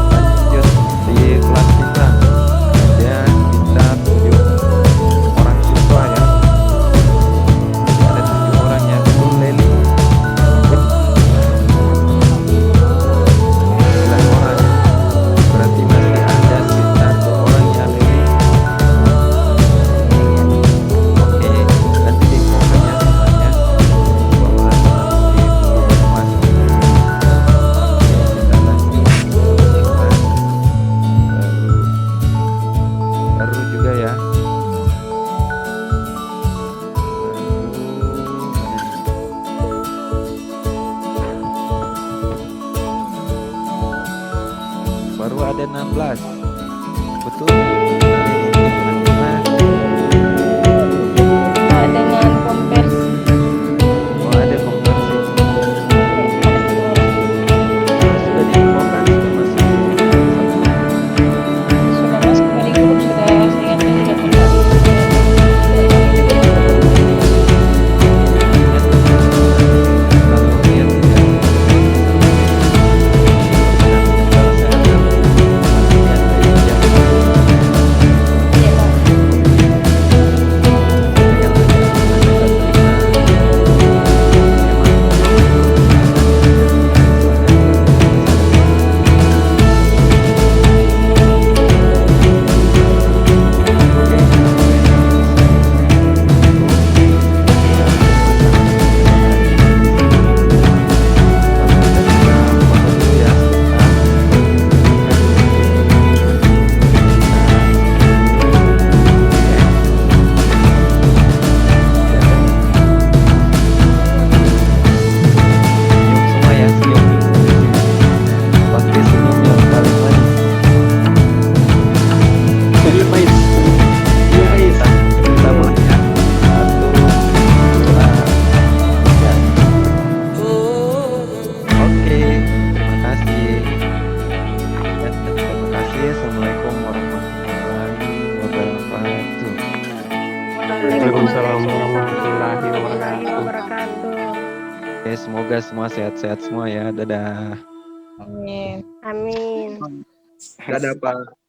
Lanjut di kelas kita ada kita 7 orang siswa ya. Jadi ada 7 orang yang full Leli. 9 orang. Berarti masih ada sekitar 2 orang ya Leli. Oke, nanti di infokannya semuanya bahwa nanti belum masuk. Oke, kita lanjut di kelas baru juga ya. Baru ada 16. Betul? Teman-teman.
Pak, dengan konversi.
Oh, ada konversi. Sudah diinfokan, sudah masuk.
Sudah masuk dari grup, sudah saya ingat sudah kembali.
Kalau dia tidak kalau saya ambil bagian dari jam
Iya, Pak.
dengan semua ya, senyum. Pakai senyum yang paling manis. Senyum manis. Senyum manis. Sama ya. 1, 2, 3. Oke, terima kasih. Dan terima kasih. Assalamualaikum warahmatullahi wabarakatuh.
Waalaikumsalam warahmatullahi wabarakatuh.
Oke, semoga semua sehat-sehat semua ya. Dadah.
Amin.
Amin.
Dadah Pak.